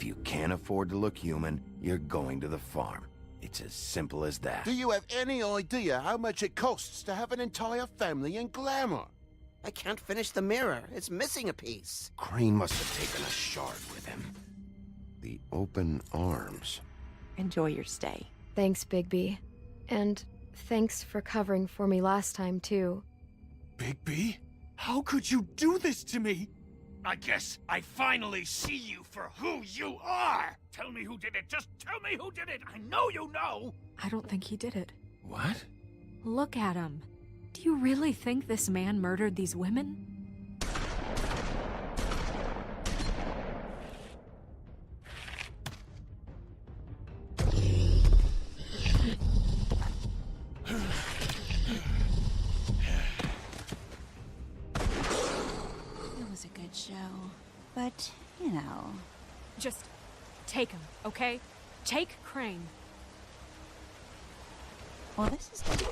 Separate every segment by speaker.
Speaker 1: If you can't afford to look human, you're going to the farm. It's as simple as that.
Speaker 2: Do you have any idea how much it costs to have an entire family in glamour?
Speaker 3: I can't finish the mirror. It's missing a piece.
Speaker 1: Crane must have taken a shard with him. The open arms.
Speaker 4: Enjoy your stay.
Speaker 5: Thanks, Bigby. And thanks for covering for me last time, too.
Speaker 6: Bigby? How could you do this to me? I guess I finally see you for who you are! Tell me who did it! Just tell me who did it! I know you know!
Speaker 7: I don't think he did it.
Speaker 1: What?
Speaker 7: Look at him. Do you really think this man murdered these women?
Speaker 4: It was a good show. But, you know...
Speaker 7: Just take him, okay? Take Crane.
Speaker 4: Well, this is gonna be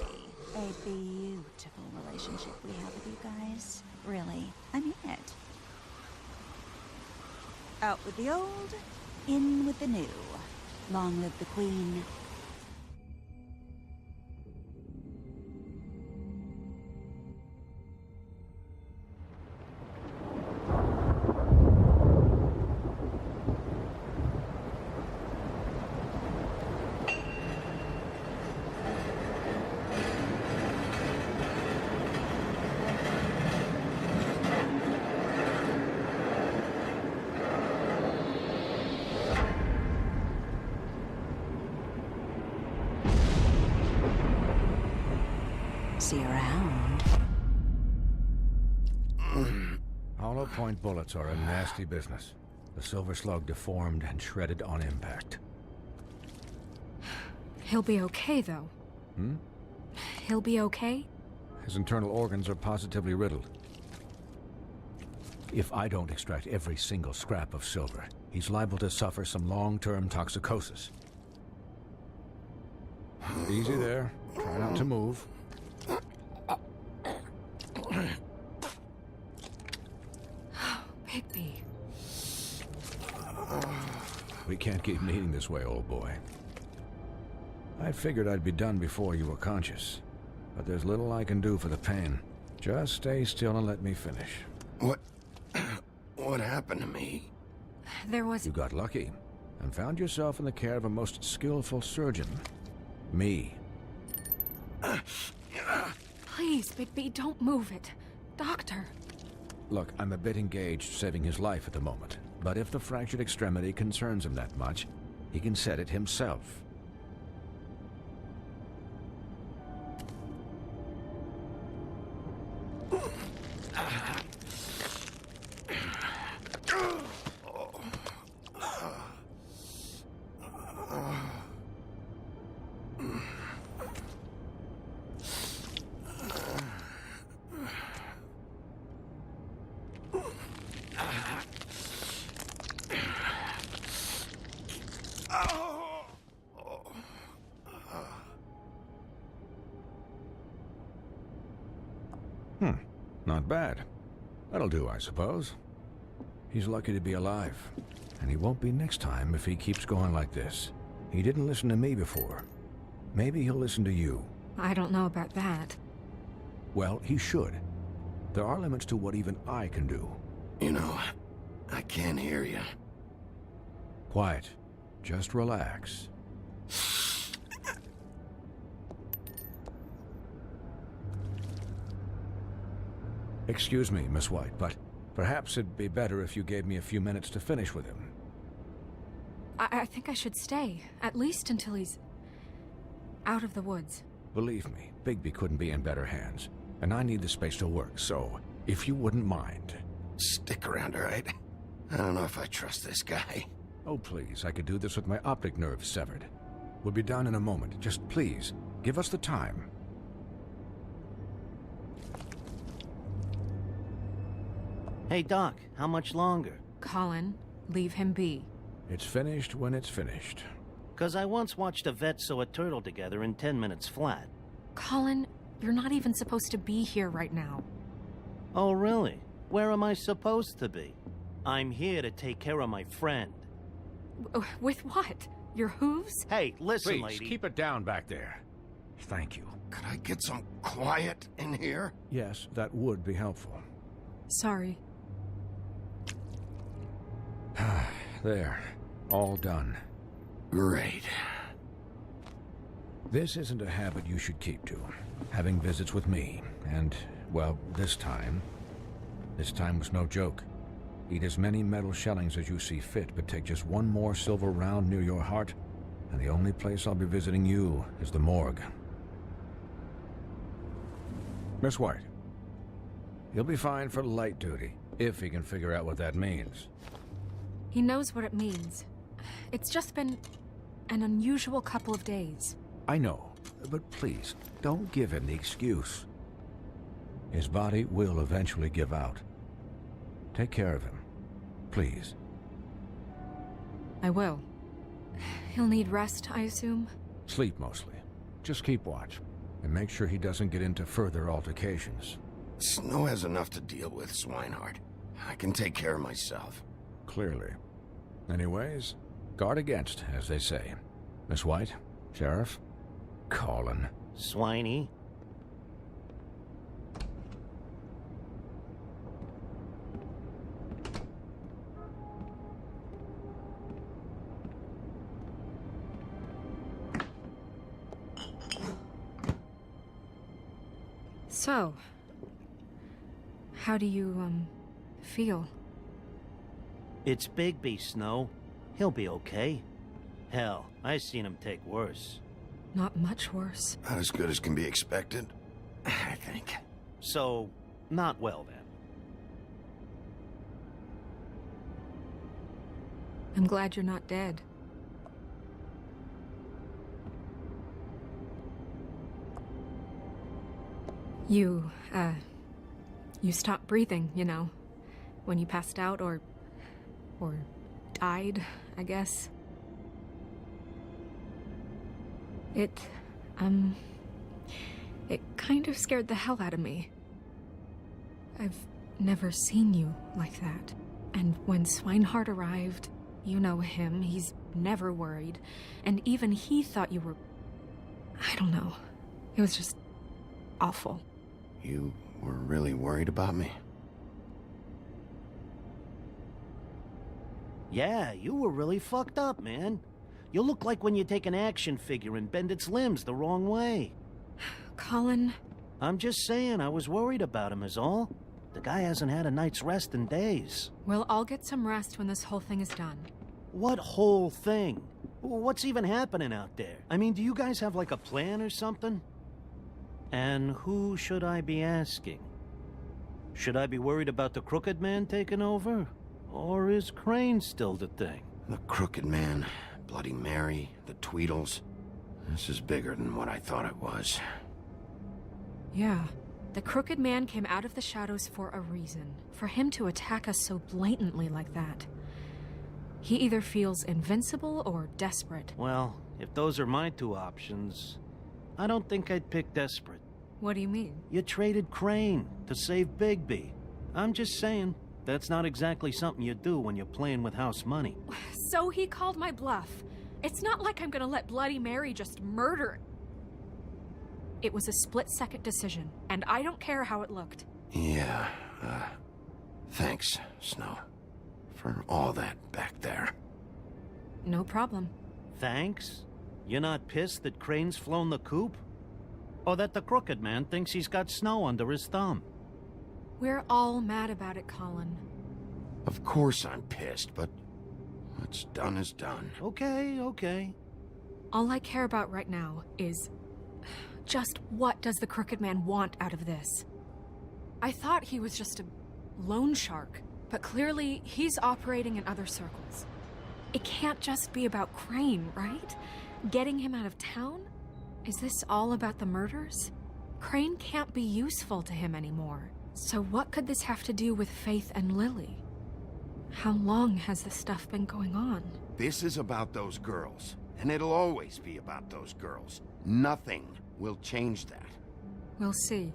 Speaker 4: a beautiful relationship we have with you guys. Really, I mean it. Out with the old, in with the new. Long live the Queen. See you around.
Speaker 8: Hollow point bullets are a nasty business. The Silver Slug deformed and shredded on impact.
Speaker 7: He'll be okay, though.
Speaker 8: Hmm?
Speaker 7: He'll be okay?
Speaker 8: His internal organs are positively riddled. If I don't extract every single scrap of silver, he's liable to suffer some long-term toxicosis. Easy there. Try not to move.
Speaker 7: Bigby.
Speaker 8: We can't keep meeting this way, old boy. I figured I'd be done before you were conscious, but there's little I can do for the pain. Just stay still and let me finish.
Speaker 1: What happened to me?
Speaker 7: There was...
Speaker 8: You got lucky and found yourself in the care of a most skillful surgeon. Me.
Speaker 7: Please, Bigby, don't move it. Doctor.
Speaker 8: Look, I'm a bit engaged saving his life at the moment, but if the fractured extremity concerns him that much, he can set it himself. Not bad. That'll do, I suppose. He's lucky to be alive, and he won't be next time if he keeps going like this. He didn't listen to me before. Maybe he'll listen to you.
Speaker 7: I don't know about that.
Speaker 8: Well, he should. There are limits to what even I can do.
Speaker 1: You know, I can't hear you.
Speaker 8: Quiet. Just relax. Excuse me, Miss White, but perhaps it'd be better if you gave me a few minutes to finish with him.
Speaker 7: I think I should stay, at least until he's out of the woods.
Speaker 8: Believe me, Bigby couldn't be in better hands, and I need the space to work, so if you wouldn't mind.
Speaker 1: Stick around, all right? I don't know if I trust this guy.
Speaker 8: Oh, please, I could do this with my optic nerve severed. We'll be done in a moment. Just please, give us the time.
Speaker 3: Hey, Doc, how much longer?
Speaker 7: Colin, leave him be.
Speaker 8: It's finished when it's finished.
Speaker 3: 'Cause I once watched a vet sew a turtle together in 10 minutes flat.
Speaker 7: Colin, you're not even supposed to be here right now.
Speaker 3: Oh, really? Where am I supposed to be? I'm here to take care of my friend.
Speaker 7: With what? Your hooves?
Speaker 3: Hey, listen,
Speaker 8: Please,
Speaker 3: lady.
Speaker 8: keep it down back there. Thank you.
Speaker 1: Could I get some quiet in here?
Speaker 8: Yes, that would be helpful.
Speaker 7: Sorry.
Speaker 8: There. All done.
Speaker 1: Great.
Speaker 8: This isn't a habit you should keep to. Having visits with me. And, well, this time was no joke. Eat as many metal shellings as you see fit, but take just one more silver round near your heart, and the only place I'll be visiting you is the morgue. Miss White. He'll be fine for light duty, if he can figure out what that means.
Speaker 7: He knows what it means. It's just been an unusual couple of days.
Speaker 8: I know, but please, don't give him the excuse. His body will eventually give out. Take care of him, please.
Speaker 7: I will. He'll need rest, I assume?
Speaker 8: Sleep mostly. Just keep watch, and make sure he doesn't get into further altercations.
Speaker 1: Snow has enough to deal with, Swinehart. I can take care of myself.
Speaker 8: Clearly. Anyways, guard against, as they say. Miss White, Sheriff, Colin.
Speaker 3: Swiney.
Speaker 7: So, how do you, feel?
Speaker 3: It's Bigby, Snow. He'll be okay. Hell, I seen him take worse.
Speaker 7: Not much worse.
Speaker 1: Not as good as can be expected, I think.
Speaker 3: So, not well then.
Speaker 7: I'm glad you're not dead. You stopped breathing, you know, when you passed out or died, I guess. It kind of scared the hell out of me. I've never seen you like that. And when Swinehart arrived, you know him, he's never worried. And even he thought you were... I don't know. It was just awful.
Speaker 1: You were really worried about me?
Speaker 3: Yeah, you were really fucked up, man. You look like when you take an action figure and bend its limbs the wrong way.
Speaker 7: Colin...
Speaker 3: I'm just saying, I was worried about him is all. The guy hasn't had a night's rest in days.
Speaker 7: We'll all get some rest when this whole thing is done.
Speaker 3: What whole thing? What's even happening out there? I mean, do you guys have like a plan or something? And who should I be asking? Should I be worried about the Crooked Man taking over? Or is Crane still the thing?
Speaker 1: The Crooked Man, Bloody Mary, the Tweedles. This is bigger than what I thought it was.
Speaker 7: Yeah. The Crooked Man came out of the shadows for a reason. For him to attack us so blatantly like that. He either feels invincible or desperate.
Speaker 3: Well, if those are my two options, I don't think I'd pick desperate.
Speaker 7: What do you mean?
Speaker 3: You traded Crane to save Bigby. I'm just saying, that's not exactly something you do when you're playing with house money.
Speaker 7: So he called my bluff. It's not like I'm gonna let Bloody Mary just murder... It was a split-second decision, and I don't care how it looked.
Speaker 1: Yeah, thanks, Snow. For all that back there.
Speaker 7: No problem.
Speaker 3: Thanks? You're not pissed that Crane's flown the coop? Or that the Crooked Man thinks he's got Snow under his thumb?
Speaker 7: We're all mad about it, Colin.
Speaker 1: Of course I'm pissed, but what's done is done.
Speaker 3: Okay.
Speaker 7: All I care about right now is... just what does the Crooked Man want out of this? I thought he was just a loan shark, but clearly he's operating in other circles. It can't just be about Crane, right? Getting him out of town? Is this all about the murders? Crane can't be useful to him anymore. So what could this have to do with Faith and Lily? How long has this stuff been going on?
Speaker 2: This is about those girls, and it'll always be about those girls. Nothing will change that.
Speaker 7: We'll see.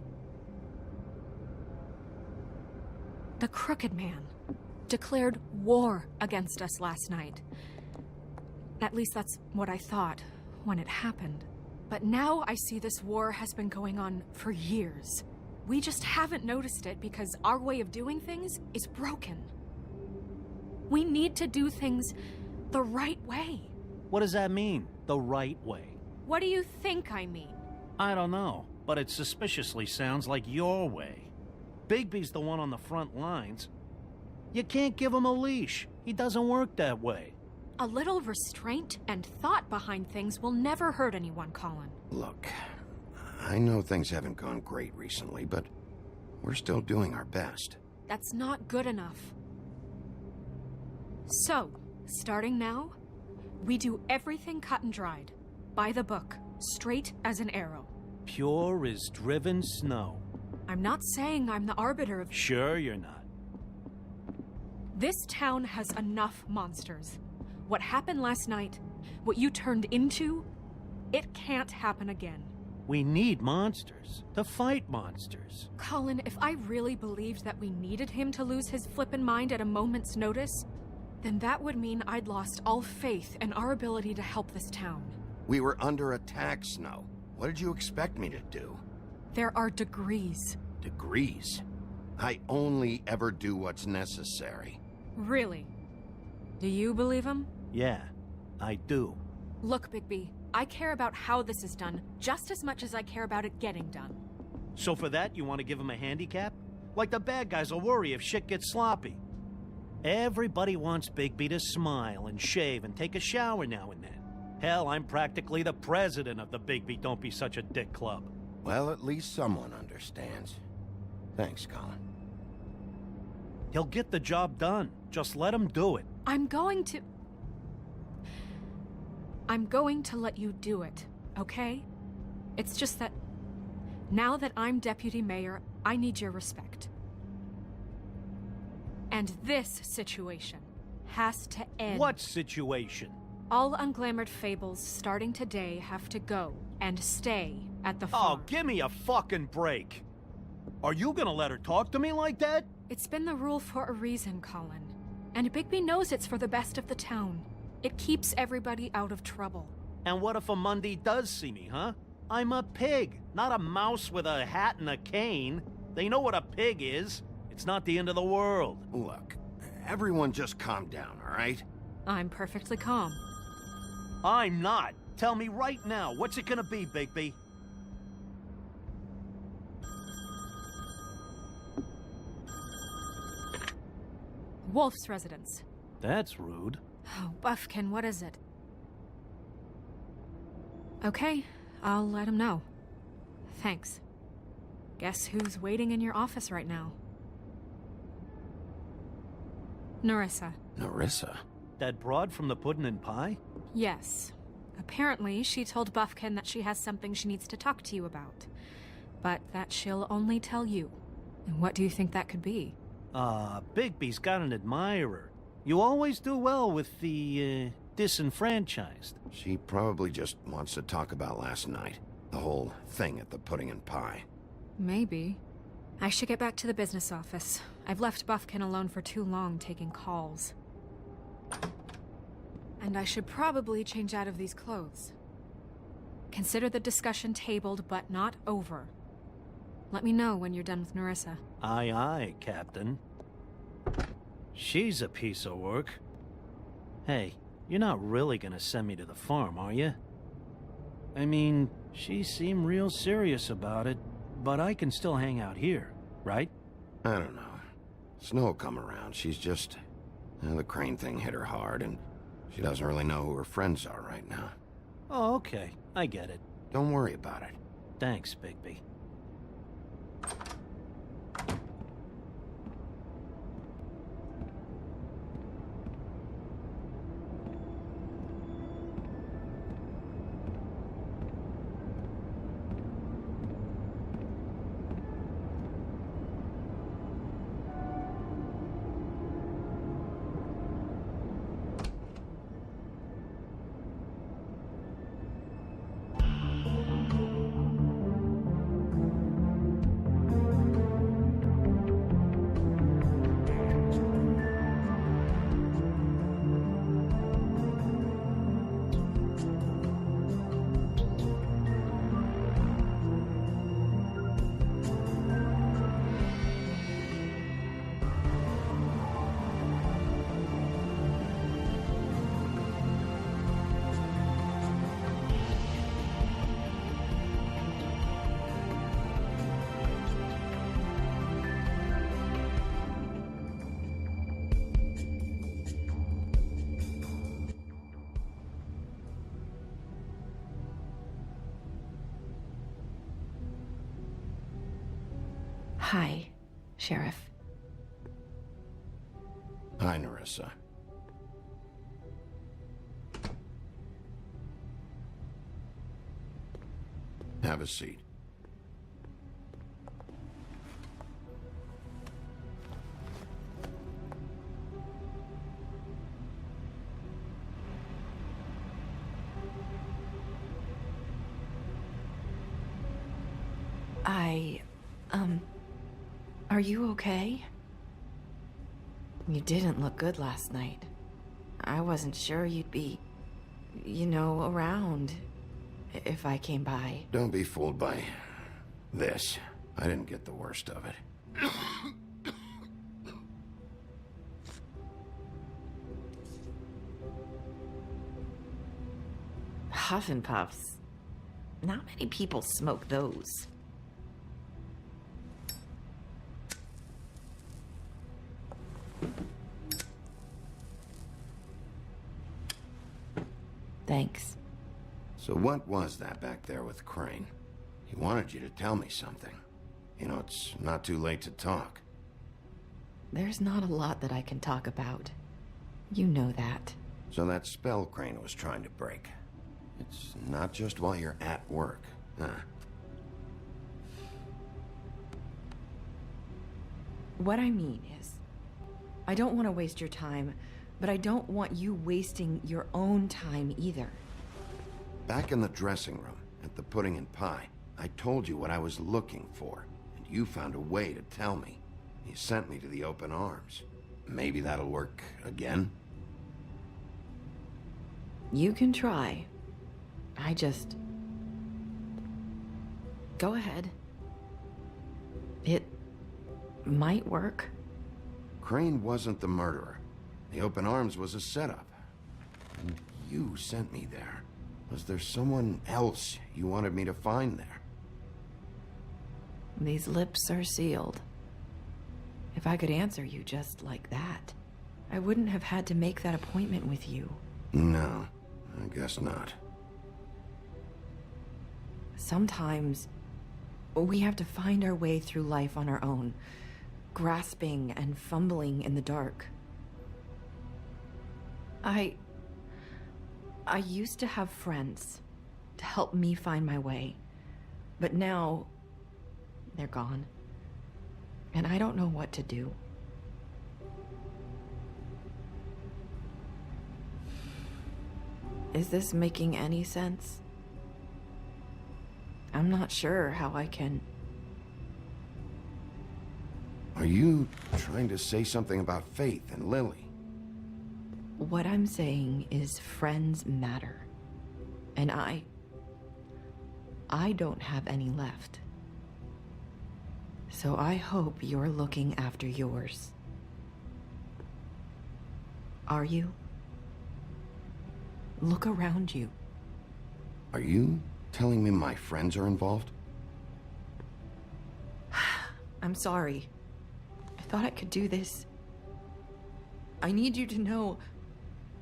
Speaker 7: The Crooked Man declared war against us last night. At least that's what I thought when it happened. But now I see this war has been going on for years. We just haven't noticed it because our way of doing things is broken. We need to do things the right way.
Speaker 3: What does that mean, the right way?
Speaker 7: What do you think I mean?
Speaker 3: I don't know, but it suspiciously sounds like your way. Bigby's the one on the front lines. You can't give him a leash. He doesn't work that way.
Speaker 7: A little restraint and thought behind things will never hurt anyone, Colin.
Speaker 2: Look, I know things haven't gone great recently, but we're still doing our best.
Speaker 7: That's not good enough. So, starting now, we do everything cut and dried. By the book, straight as an arrow.
Speaker 3: Pure as driven snow.
Speaker 7: I'm not saying I'm the arbiter of...
Speaker 3: Sure you're not.
Speaker 7: This town has enough monsters. What happened last night, what you turned into, it can't happen again.
Speaker 3: We need monsters to fight monsters.
Speaker 7: Colin, if I really believed that we needed him to lose his flippin' mind at a moment's notice, then that would mean I'd lost all faith in our ability to help this town.
Speaker 2: We were under attack, Snow. What did you expect me to do?
Speaker 7: There are degrees.
Speaker 2: Degrees? I only ever do what's necessary.
Speaker 7: Really? Do you believe him?
Speaker 3: Yeah, I do.
Speaker 7: Look, Bigby, I care about how this is done just as much as I care about it getting done.
Speaker 3: So for that, you want to give him a handicap? Like the bad guys will worry if shit gets sloppy. Everybody wants Bigby to smile and shave and take a shower now and then. Hell, I'm practically the president of the Bigby Don't Be Such a Dick Club.
Speaker 2: Well, at least someone understands. Thanks, Colin.
Speaker 3: He'll get the job done. Just let him do it.
Speaker 7: I'm going to let you do it, okay? It's just that now that I'm deputy mayor, I need your respect. And this situation has to end.
Speaker 3: What situation?
Speaker 7: All unglamored fables starting today have to go and stay at the farm.
Speaker 3: Oh, give me a fucking break. Are you gonna let her talk to me like that?
Speaker 7: It's been the rule for a reason, Colin. And Bigby knows it's for the best of the town. It keeps everybody out of trouble.
Speaker 3: And what if a Monday does see me, huh? I'm a pig, not a mouse with a hat and a cane. They know what a pig is. It's not the end of the world.
Speaker 2: Look, everyone just calm down, all right?
Speaker 7: I'm perfectly calm.
Speaker 3: I'm not. Tell me right now, what's it gonna be, Bigby?
Speaker 7: Wolf's residence.
Speaker 3: That's rude.
Speaker 7: Oh, Buffkin, what is it? Okay, I'll let him know. Thanks. Guess who's waiting in your office right now? Nerissa.
Speaker 2: Nerissa?
Speaker 3: That broad from the puddin' and pie?
Speaker 7: Yes. Apparently, she told Buffkin that she has something she needs to talk to you about. But that she'll only tell you. And what do you think that could be?
Speaker 3: Bigby's got an admirer. You always do well with the, disenfranchised.
Speaker 2: She probably just wants to talk about last night. The whole thing at the pudding and pie.
Speaker 7: Maybe. I should get back to the business office. I've left Buffkin alone for too long taking calls. And I should probably change out of these clothes. Consider the discussion tabled, but not over. Let me know when you're done with Nerissa.
Speaker 3: Aye, aye, Captain. She's a piece of work. Hey, you're not really gonna send me to the farm, are you? I mean, she seemed real serious about it, but I can still hang out here, right?
Speaker 2: I don't know. Snow will come around. She's just... the crane thing hit her hard, and she doesn't really know who her friends are right now.
Speaker 3: Oh, okay. I get it.
Speaker 2: Don't worry about it.
Speaker 3: Thanks, Bigby.
Speaker 5: Hi, Sheriff.
Speaker 2: Hi, Nerissa. Have a seat.
Speaker 5: Are you okay? You didn't look good last night. I wasn't sure you'd be, around if I came by.
Speaker 2: Don't be fooled by this. I didn't get the worst of it.
Speaker 5: Huff and Puffs. Not many people smoke those. Thanks.
Speaker 2: So what was that back there with Crane? He wanted you to tell me something. You know, it's not too late to talk.
Speaker 5: There's not a lot that I can talk about. You know that.
Speaker 2: So that spell Crane was trying to break. It's not just while you're at work, huh?
Speaker 5: What I mean is, I don't want to waste your time, but I don't want you wasting your own time either.
Speaker 2: Back in the dressing room, at the pudding and pie, I told you what I was looking for, and you found a way to tell me. You sent me to the open arms. Maybe that'll work again?
Speaker 5: You can try. Go ahead. It might work.
Speaker 2: Crane wasn't the murderer. The open arms was a setup. And you sent me there. Was there someone else you wanted me to find there?
Speaker 5: These lips are sealed. If I could answer you just like that, I wouldn't have had to make that appointment with you.
Speaker 2: No, I guess not.
Speaker 5: Sometimes we have to find our way through life on our own, grasping and fumbling in the dark. I used to have friends to help me find my way, but now they're gone, and I don't know what to do. Is this making any sense? I'm not sure how I can...
Speaker 2: Are you trying to say something about Faith and Lily?
Speaker 5: What I'm saying is friends matter. And I don't have any left. So I hope you're looking after yours. Are you? Look around you.
Speaker 2: Are you telling me my friends are involved?
Speaker 5: I'm sorry. I thought I could do this. I need you to know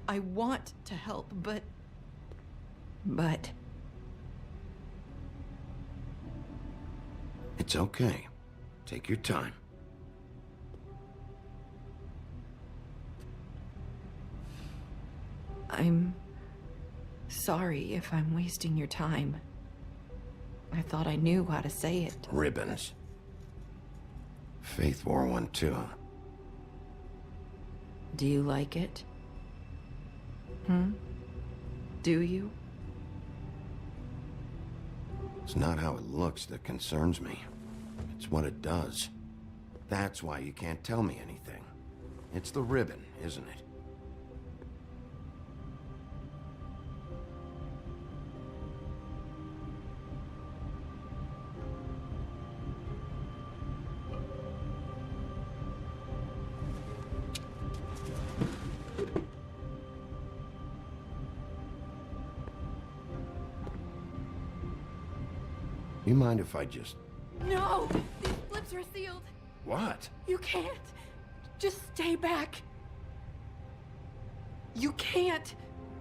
Speaker 5: I want to help, but...
Speaker 2: It's okay. Take your time.
Speaker 5: I'm sorry if I'm wasting your time. I thought I knew how to say it.
Speaker 2: Ribbons. Faith wore one too.
Speaker 5: Do you like it? Do you?
Speaker 2: It's not how it looks that concerns me. It's what it does. That's why you can't tell me anything. It's the ribbon, isn't it? You mind if I just...
Speaker 5: No! These lips are sealed!
Speaker 2: What?
Speaker 5: You can't! Just stay back! You can't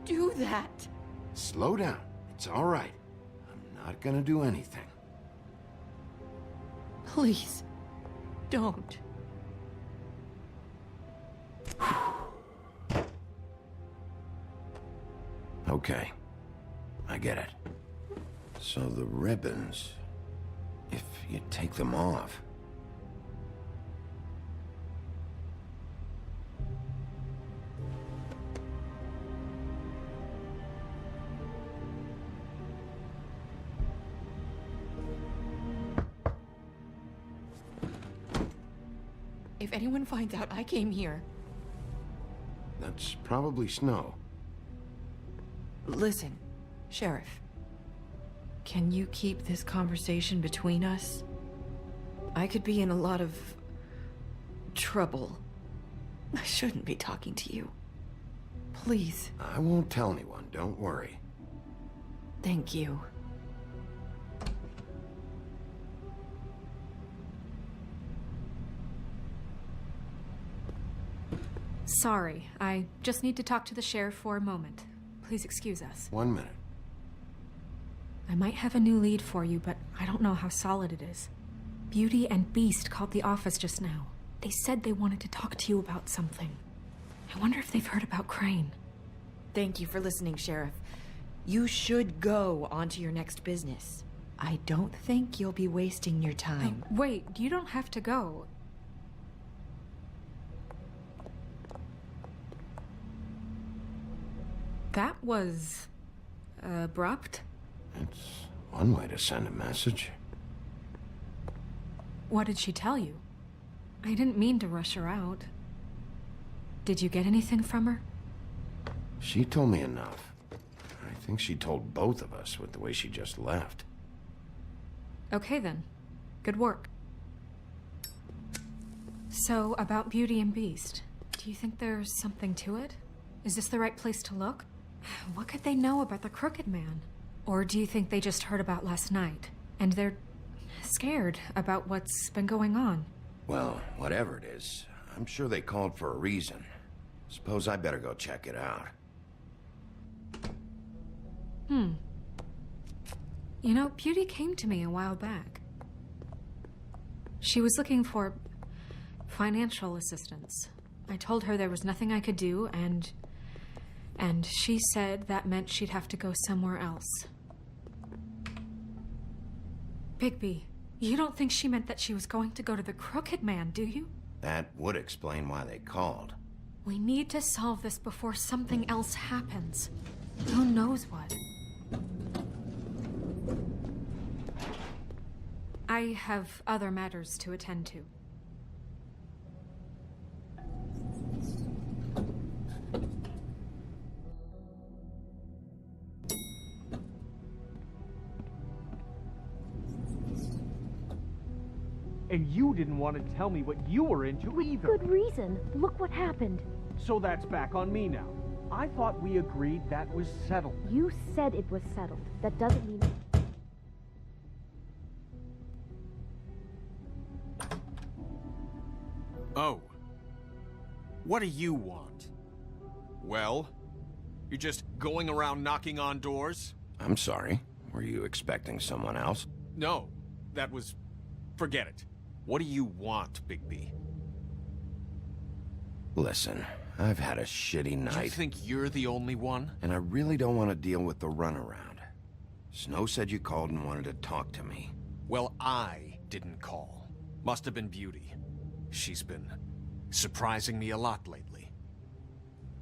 Speaker 5: do that!
Speaker 2: Slow down. It's all right. I'm not gonna do anything.
Speaker 5: Please. don't.
Speaker 1: Okay. I get it. So the ribbons... if you take them off...
Speaker 5: If anyone finds out I came here...
Speaker 1: That's probably snow.
Speaker 5: Listen, Sheriff. Can you keep this conversation between us? I could be in a lot of... trouble. I shouldn't be talking to you. Please.
Speaker 1: I won't tell anyone, don't worry.
Speaker 5: Thank you.
Speaker 7: Sorry, I just need to talk to the sheriff for a moment. Please excuse us.
Speaker 1: 1 minute.
Speaker 7: I might have a new lead for you, but I don't know how solid it is. Beauty and Beast called the office just now. They said they wanted to talk to you about something. I wonder if they've heard about Crane.
Speaker 5: Thank you for listening, Sheriff. You should go on to your next business. I don't think you'll be wasting your time.
Speaker 7: Wait, you don't have to go. That was... abrupt?
Speaker 1: It's one way to send a message.
Speaker 7: What did she tell you? I didn't mean to rush her out. Did you get anything from her?
Speaker 1: She told me enough. I think she told both of us with the way she just left.
Speaker 7: Okay then. Good work. So, about Beauty and Beast, do you think there's something to it? Is this the right place to look? What could they know about the Crooked Man? Or do you think they just heard about last night, and they're scared about what's been going on?
Speaker 1: Well, whatever it is, I'm sure they called for a reason. Suppose I better go check it out.
Speaker 7: You know, Beauty came to me a while back. She was looking for financial assistance. I told her there was nothing I could do, and she said that meant she'd have to go somewhere else. Bigby, you don't think she meant that she was going to go to the Crooked Man, do you?
Speaker 1: That would explain why they called.
Speaker 7: We need to solve this before something else happens. Who knows what? I have other matters to attend to.
Speaker 9: And you didn't want to tell me what you were into either.
Speaker 10: Good reason. Look what happened.
Speaker 9: So that's back on me now. I thought we agreed that was settled.
Speaker 10: You said it was settled. That doesn't mean...
Speaker 6: Oh. What do you want? Well? You're just going around knocking on doors?
Speaker 1: I'm sorry. Were you expecting someone else?
Speaker 6: No. That was... forget it. What do you want, Bigby?
Speaker 1: Listen, I've had a shitty night.
Speaker 6: You think you're the only one?
Speaker 1: And I really don't want to deal with the runaround. Snow said you called and wanted to talk to me.
Speaker 6: Well, I didn't call. Must have been Beauty. She's been surprising me a lot lately.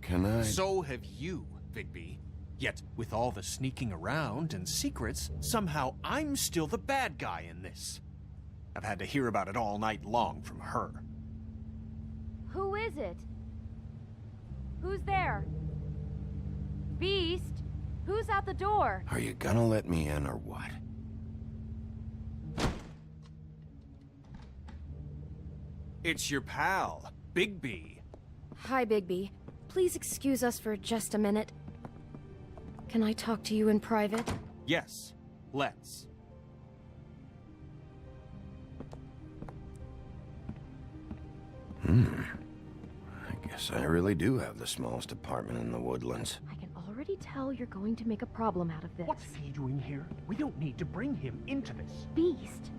Speaker 1: Can I...
Speaker 6: So have you, Bigby. Yet, with all the sneaking around and secrets, somehow I'm still the bad guy in this. I've had to hear about it all night long from her.
Speaker 10: Who is it? Who's there? Beast? Who's at the door?
Speaker 1: Are you gonna let me in or what?
Speaker 6: It's your pal, Bigby.
Speaker 10: Hi, Bigby. Please excuse us for just a minute. Can I talk to you in private?
Speaker 6: Yes, let's.
Speaker 1: I guess I really do have the smallest apartment in the Woodlands.
Speaker 10: I can already tell you're going to make a problem out of this.
Speaker 9: What's he doing here? We don't need to bring him into this.
Speaker 10: Beast?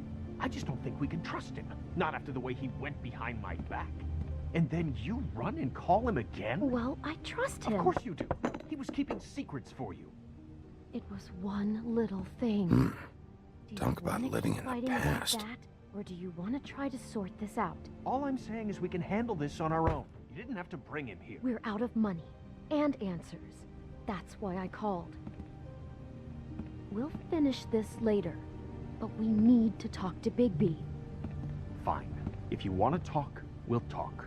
Speaker 9: I just don't think we can trust him. Not after the way he went behind my back. And then you run and call him again?
Speaker 10: Well, I trust him.
Speaker 9: Of course you do. He was keeping secrets for you.
Speaker 10: It was one little thing.
Speaker 1: Hmm.
Speaker 10: Do you
Speaker 1: Talk about
Speaker 10: wanna
Speaker 1: living
Speaker 10: keep
Speaker 1: in the
Speaker 10: fighting about
Speaker 1: past.
Speaker 10: that, or do you want to try to sort this out?
Speaker 9: All I'm saying is we can handle this on our own. You didn't have to bring him here.
Speaker 10: We're out of money and answers. That's why I called. We'll finish this later, but we need to talk to Bigby.
Speaker 9: Fine. If you want to talk, we'll talk.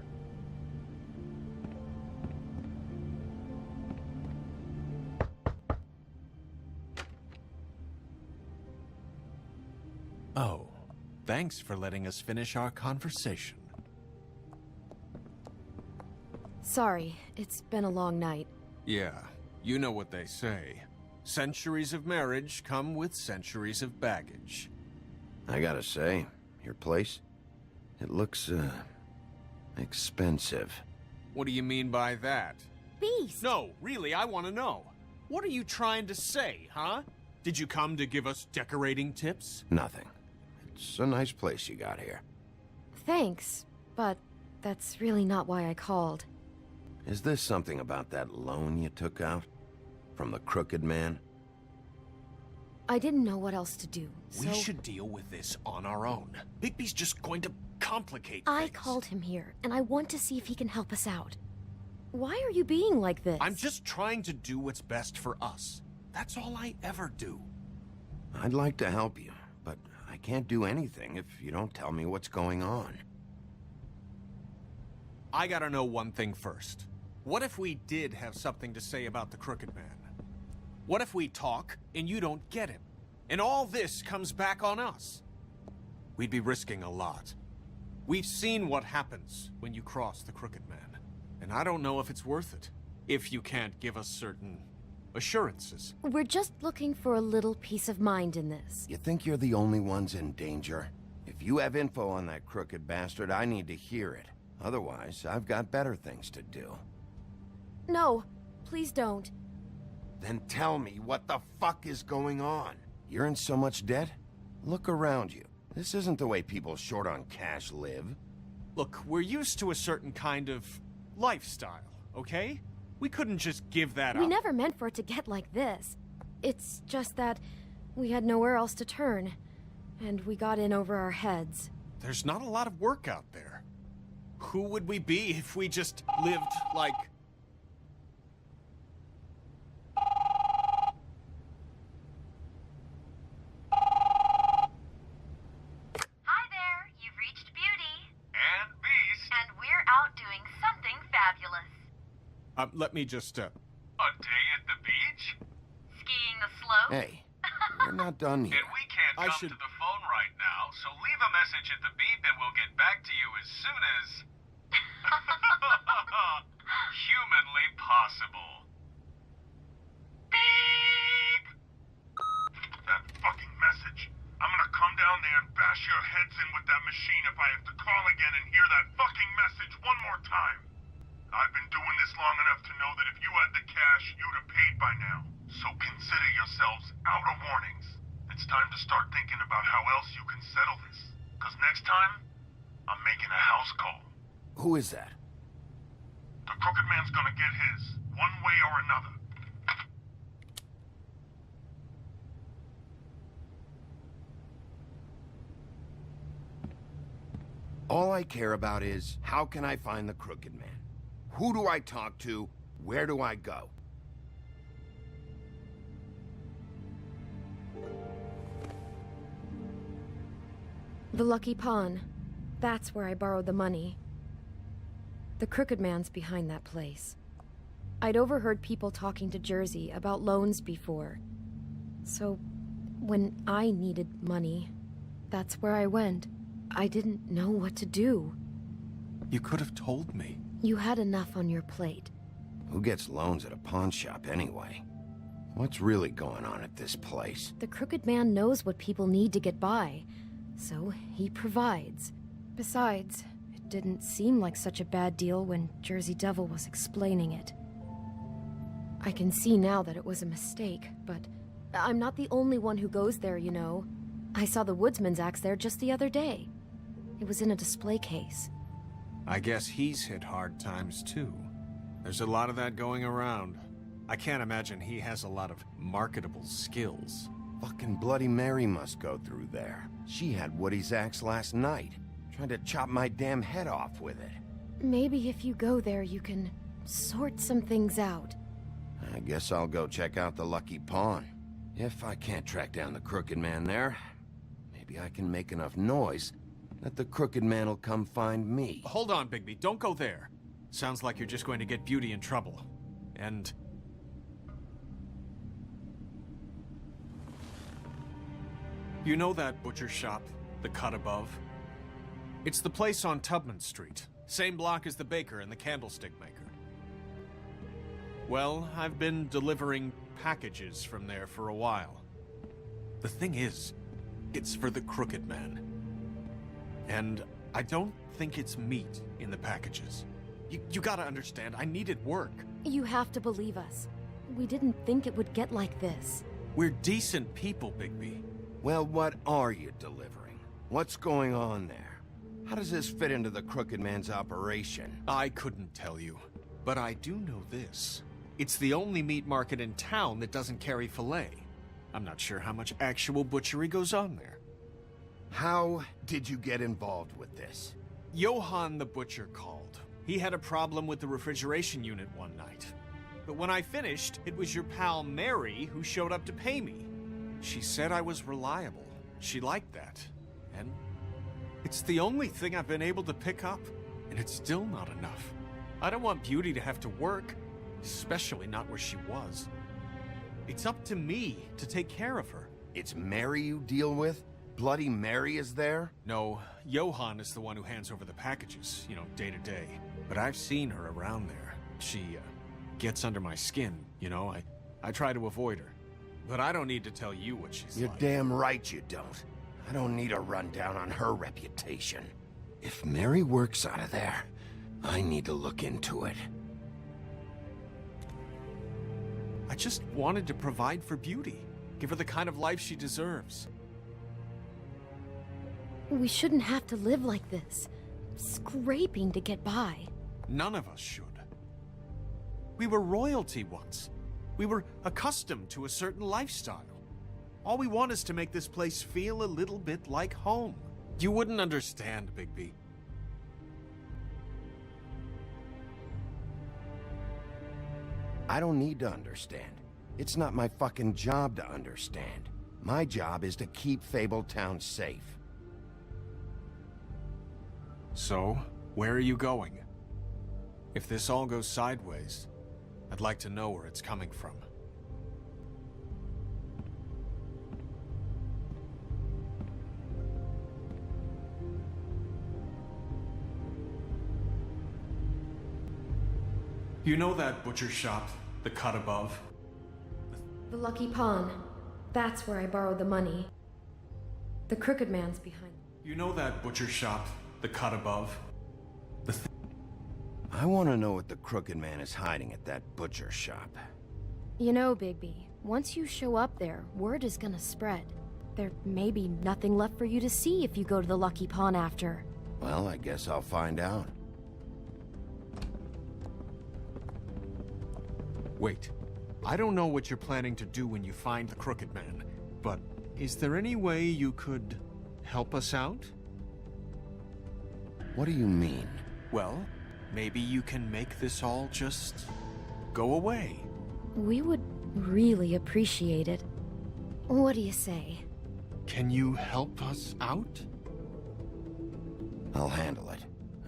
Speaker 6: Oh, thanks for letting us finish our conversation.
Speaker 10: Sorry, it's been a long night.
Speaker 6: Yeah, you know what they say. Centuries of marriage come with centuries of baggage.
Speaker 1: I gotta say, your place, it looks, expensive.
Speaker 6: What do you mean by that?
Speaker 10: Beast!
Speaker 6: No, really, I want to know. What are you trying to say, huh? Did you come to give us decorating tips?
Speaker 1: Nothing. It's a nice place you got here.
Speaker 10: Thanks, but that's really not why I called.
Speaker 1: Is this something about that loan you took out? From the crooked man?
Speaker 10: I didn't know what else to do, so...
Speaker 6: We should deal with this on our own. Bigby's just going to complicate
Speaker 10: I
Speaker 6: things.
Speaker 10: called him here, and I want to see if he can help us out. Why are you being like this?
Speaker 6: I'm just trying to do what's best for us. That's all I ever do.
Speaker 1: I'd like to help you, but I can't do anything if you don't tell me what's going on.
Speaker 6: I gotta know one thing first. What if we did have something to say about the Crooked Man? What if we talk and you don't get him? And all this comes back on us? We'd be risking a lot. We've seen what happens when you cross the Crooked Man. And I don't know if it's worth it. If you can't give us certain assurances.
Speaker 10: We're just looking for a little peace of mind in this.
Speaker 1: You think you're the only ones in danger? If you have info on that crooked bastard, I need to hear it. Otherwise, I've got better things to do.
Speaker 10: No, please don't.
Speaker 1: Then tell me what the fuck is going on? You're in so much debt? Look around you. This isn't the way people short on cash live.
Speaker 6: Look, we're used to a certain kind of lifestyle, okay? We couldn't just give that up.
Speaker 10: We never meant for it to get like this. It's just that we had nowhere else to turn, and we got in over our heads.
Speaker 6: There's not a lot of work out there. Who would we be if we just lived like...
Speaker 11: Hi there, you've reached Beauty. And Beast. And we're out doing something fabulous.
Speaker 6: let me just,
Speaker 11: A day at the beach? Skiing the slope?
Speaker 1: Hey, we're not done here.
Speaker 11: And we can't
Speaker 6: I
Speaker 11: come
Speaker 6: should-
Speaker 11: to the phone right now, so leave a message at the beep and we'll get back to you as soon as... humanly possible. Beep! That fucking message. I'm gonna come down there and bash your heads in with that machine if I have to call again and hear that fucking message one more time. I've been doing this long enough to know that if you had the cash, you'd have paid by now. So consider yourselves out of warnings. It's time to start thinking about how else you can settle this. Because next time, I'm making a house call.
Speaker 1: Who is that?
Speaker 11: The Crooked Man's gonna get his, one way or another.
Speaker 1: All I care about is, how can I find the crooked man? Who do I talk to? Where do I go?
Speaker 10: The Lucky Pawn. That's where I borrowed the money. The Crooked Man's behind that place. I'd overheard people talking to Jersey about loans before. So, when I needed money, that's where I went. I didn't know what to do.
Speaker 6: You could have told me.
Speaker 10: You had enough on your plate.
Speaker 1: Who gets loans at a pawn shop anyway? What's really going on at this place?
Speaker 10: The Crooked Man knows what people need to get by, so he provides. Besides, it didn't seem like such a bad deal when Jersey Devil was explaining it. I can see now that it was a mistake, but I'm not the only one who goes there, you know. I saw the woodsman's axe there just the other day. It was in a display case.
Speaker 6: I guess he's hit hard times too. There's a lot of that going around. I can't imagine he has a lot of marketable skills.
Speaker 1: Fucking Bloody Mary must go through there. She had Woody's axe last night. Tried to chop my damn head off with it.
Speaker 10: Maybe if you go there, you can sort some things out.
Speaker 1: I guess I'll go check out the Lucky Pawn. If I can't track down the Crooked Man there, maybe I can make enough noise that the Crooked Man will come find me.
Speaker 6: Hold on, Bigby. Don't go there. Sounds like you're just going to get Beauty in trouble. And... you know that butcher shop, the cut above? It's the place on Tubman Street. Same block as the baker and the candlestick maker. Well, I've been delivering packages from there for a while. The thing is, it's for the Crooked Man. And I don't think it's meat in the packages. You gotta understand, I needed work.
Speaker 10: You have to believe us. We didn't think it would get like this.
Speaker 6: We're decent people, Bigby.
Speaker 1: Well, what are you delivering? What's going on there? How does this fit into the Crooked Man's operation?
Speaker 6: I couldn't tell you, but I do know this. It's the only meat market in town that doesn't carry filet. I'm not sure how much actual butchery goes on there.
Speaker 1: How did you get involved with this?
Speaker 6: Johann the butcher called. He had a problem with the refrigeration unit one night. But when I finished, it was your pal Mary who showed up to pay me. She said I was reliable. She liked that. And it's the only thing I've been able to pick up, and it's still not enough. I don't want Beauty to have to work, especially not where she was. It's up to me to take care of her.
Speaker 1: It's Mary you deal with? Bloody Mary is there?
Speaker 6: No, Johann is the one who hands over the packages, day to day. But I've seen her around there. She, gets under my skin, I try to avoid her. But I don't need to tell you what she's
Speaker 1: You're
Speaker 6: like.
Speaker 1: damn right you don't. I don't need a rundown on her reputation. If Mary works out of there, I need to look into it.
Speaker 6: I just wanted to provide for Beauty. Give her the kind of life she deserves.
Speaker 10: We shouldn't have to live like this, scraping to get by.
Speaker 6: None of us should. We were royalty once. We were accustomed to a certain lifestyle. All we want is to make this place feel a little bit like home. You wouldn't understand, Bigby.
Speaker 1: I don't need to understand. It's not my fucking job to understand. My job is to keep Fabletown safe.
Speaker 6: So, where are you going? If this all goes sideways, I'd like to know where it's coming from. You know that butcher shop, the cut above?
Speaker 10: The Lucky Pawn. That's where I borrowed the money. The Crooked Man's behind.
Speaker 6: You know that butcher shop, the cut above?
Speaker 1: I want to know what the Crooked Man is hiding at that butcher shop.
Speaker 10: You know, Bigby, once you show up there, word is gonna spread. There may be nothing left for you to see if you go to the Lucky Pawn after.
Speaker 1: Well, I guess I'll find out.
Speaker 6: Wait, I don't know what you're planning to do when you find the Crooked Man, but is there any way you could help us out?
Speaker 1: What do you mean?
Speaker 6: Well, maybe you can make this all just go away.
Speaker 10: We would really appreciate it. What do you say?
Speaker 6: Can you help us out?
Speaker 1: I'll handle it.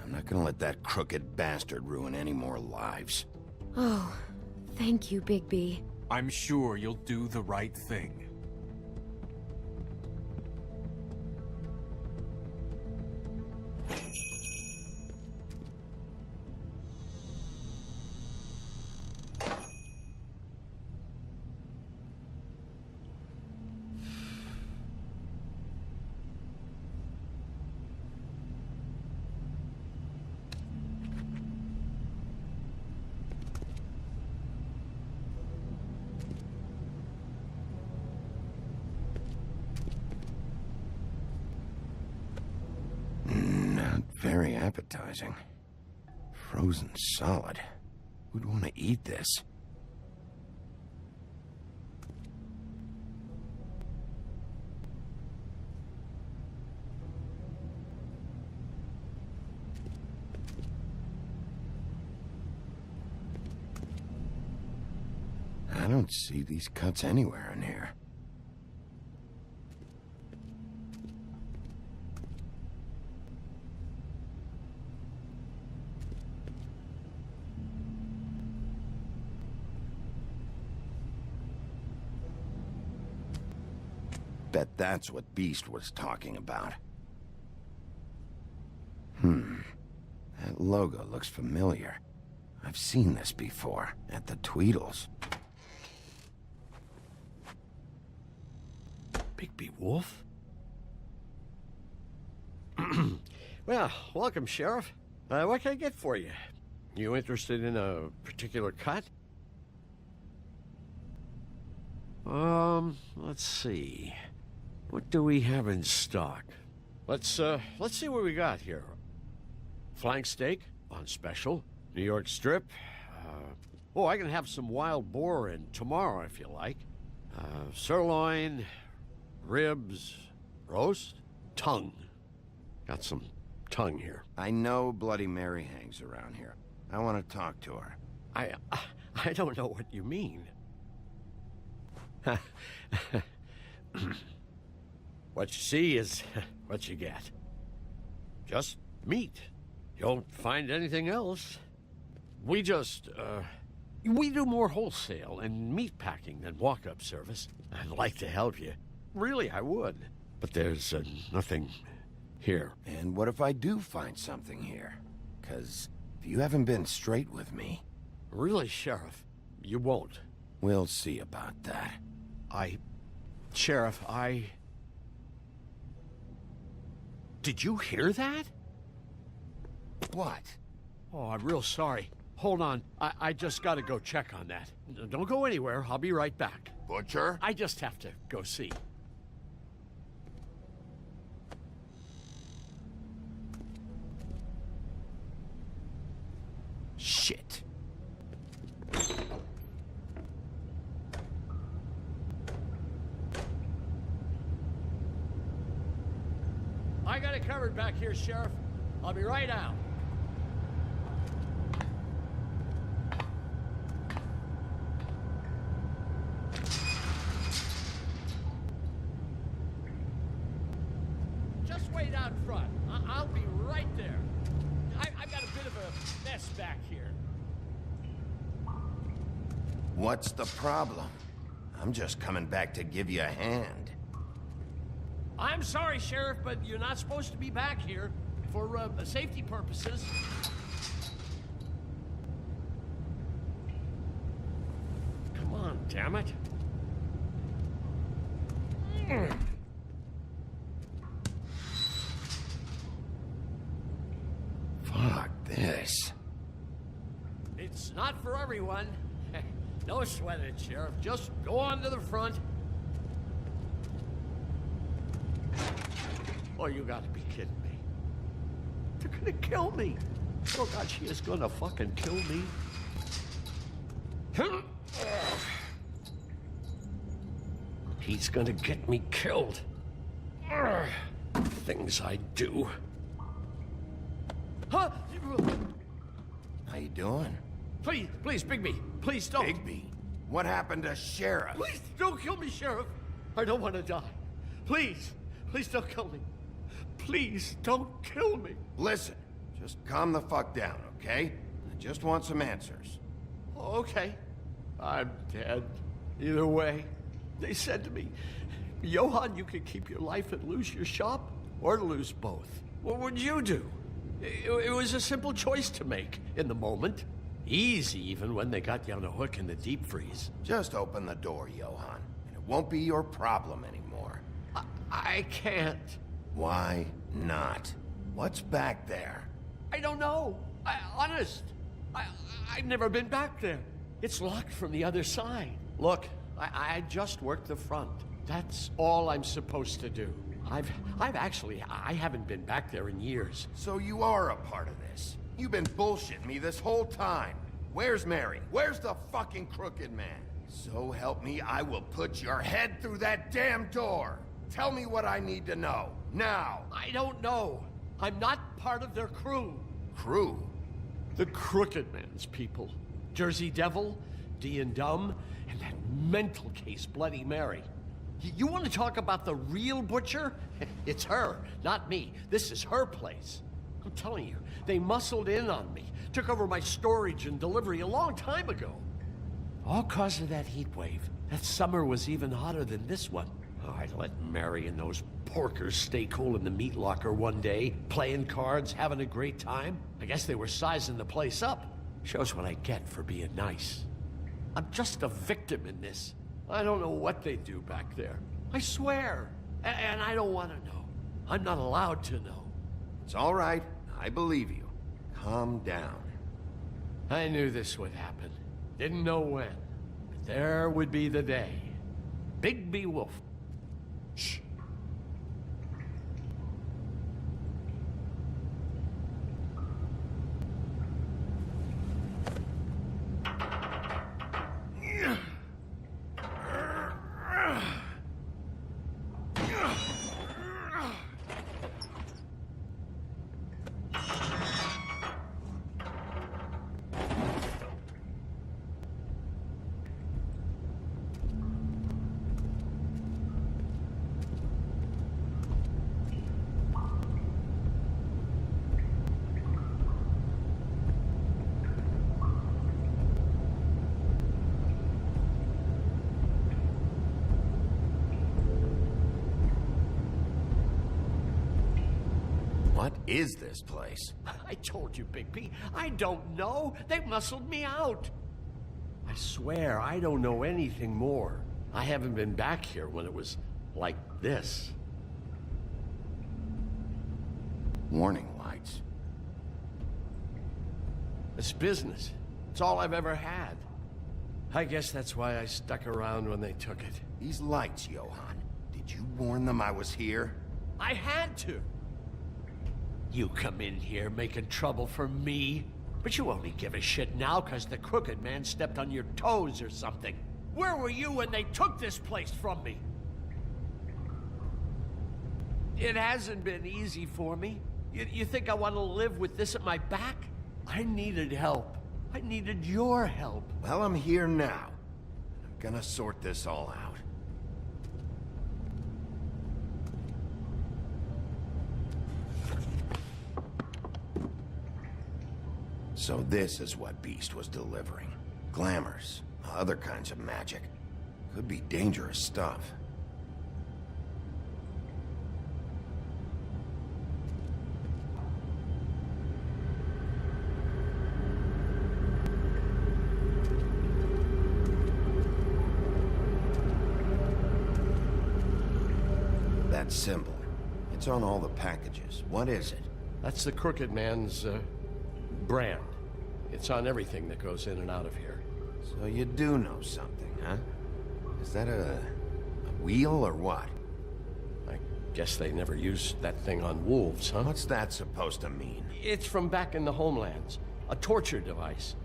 Speaker 1: I'm not gonna let that crooked bastard ruin any more lives.
Speaker 10: Oh, thank you, Bigby.
Speaker 6: I'm sure you'll do the right thing.
Speaker 1: appetizing. Frozen solid. Who'd want to eat this? I don't see these cuts anywhere in here. Bet that's what Beast was talking about. That logo looks familiar. I've seen this before, at the Tweedles.
Speaker 12: Bigby Wolf? Well, welcome, Sheriff. What can I get for you? You interested in a particular cut? Let's see. What do we have in stock? Let's see what we got here. Flank steak on special. New York strip. I can have some wild boar in tomorrow if you like. Sirloin, ribs, roast, tongue. Got some tongue here.
Speaker 1: I know Bloody Mary hangs around here. I want to talk to her.
Speaker 12: I don't know what you mean. What you see is what you get. Just meat. You don't find anything else. We just, we do more wholesale and meat packing than walk-up service. I'd like to help you. Really, I would. But there's nothing here.
Speaker 1: And what if I do find something here? 'Cause if you haven't been straight with me...
Speaker 12: Really, Sheriff, you won't.
Speaker 1: We'll see about that.
Speaker 12: Sheriff, Did you hear that?
Speaker 1: What?
Speaker 12: Oh, I'm real sorry. Hold on. I just gotta go check on that. Don't go anywhere. I'll be right back.
Speaker 1: Butcher?
Speaker 12: I just have to go see.
Speaker 1: Shit.
Speaker 12: I got it covered back here, Sheriff. I'll be right out. Just wait out front. I'll be right there. I've got a bit of a mess back here.
Speaker 1: What's the problem? I'm just coming back to give you a hand.
Speaker 12: I'm sorry, Sheriff, but you're not supposed to be back here for safety purposes. Come on, damn it.
Speaker 1: Fuck this.
Speaker 12: It's not for everyone. No sweat it, Sheriff. Just go on to the front. Oh, you gotta be kidding me. They're gonna kill me. Oh, God, she is gonna fucking kill me. He's gonna get me killed. Things I do. Huh?
Speaker 1: How you doing?
Speaker 12: Please, Bigby. Please don't.
Speaker 1: Bigby? What happened to Sheriff?
Speaker 12: Please don't kill me, Sheriff. I don't want to die. Please don't kill me. Please don't kill me.
Speaker 1: Listen, just calm the fuck down, okay? I just want some answers.
Speaker 12: Okay. I'm dead. Either way. They said to me, Johann, you could keep your life and lose your shop, or lose both. What would you do? It was a simple choice to make in the moment. Easy, even when they got you on a hook in the deep freeze.
Speaker 1: Just open the door, Johann, and it won't be your problem anymore.
Speaker 12: I can't.
Speaker 1: Why not? What's back there?
Speaker 12: I don't know. Honest. I've never been back there. It's locked from the other side. Look, I just worked the front. That's all I'm supposed to do. I haven't been back there in years.
Speaker 1: So you are a part of this. You've been bullshitting me this whole time. Where's Mary? Where's the fucking crooked man? So help me, I will put your head through that damn door. Tell me what I need to know, now.
Speaker 12: I don't know. I'm not part of their crew.
Speaker 1: Crew?
Speaker 12: The Crooked Man's people. Jersey Devil, D and Dumb, and that mental case Bloody Mary. You want to talk about the real butcher? It's her, not me. This is her place. I'm telling you, they muscled in on me, took over my storage and delivery a long time ago. All cause of that heat wave. That summer was even hotter than this one. Oh, I let Mary and those porkers stay cool in the meat locker one day, playing cards, having a great time. I guess they were sizing the place up. Shows what I get for being nice. I'm just a victim in this. I don't know what they do back there. I swear. And I don't want to know. I'm not allowed to know.
Speaker 1: It's all right. I believe you. Calm down.
Speaker 12: I knew this would happen. Didn't know when. But there would be the day. Bigby Wolf. Shh.
Speaker 1: What is this place?
Speaker 12: I told you, Bigby. I don't know. They muscled me out. I swear, I don't know anything more. I haven't been back here when it was like this.
Speaker 1: Warning lights.
Speaker 12: It's business. It's all I've ever had. I guess that's why I stuck around when they took it.
Speaker 1: These lights, Johann. Did you warn them I was here?
Speaker 12: I had to. You come in here making trouble for me, but you only give a shit now because the Crooked Man stepped on your toes or something. Where were you when they took this place from me? It hasn't been easy for me. You think I want to live with this at my back? I needed help. I needed your help.
Speaker 1: Well, I'm here now. I'm gonna sort this all out. So this is what Beast was delivering. Glamours, other kinds of magic. Could be dangerous stuff. That symbol. It's on all the packages. What is it?
Speaker 12: That's the Crooked Man's, brand. It's on everything that goes in and out of here.
Speaker 1: So you do know something, huh? Is that a wheel or what?
Speaker 12: I guess they never used that thing on wolves, huh?
Speaker 1: What's that supposed to mean?
Speaker 12: It's from back in the homelands. A torture device.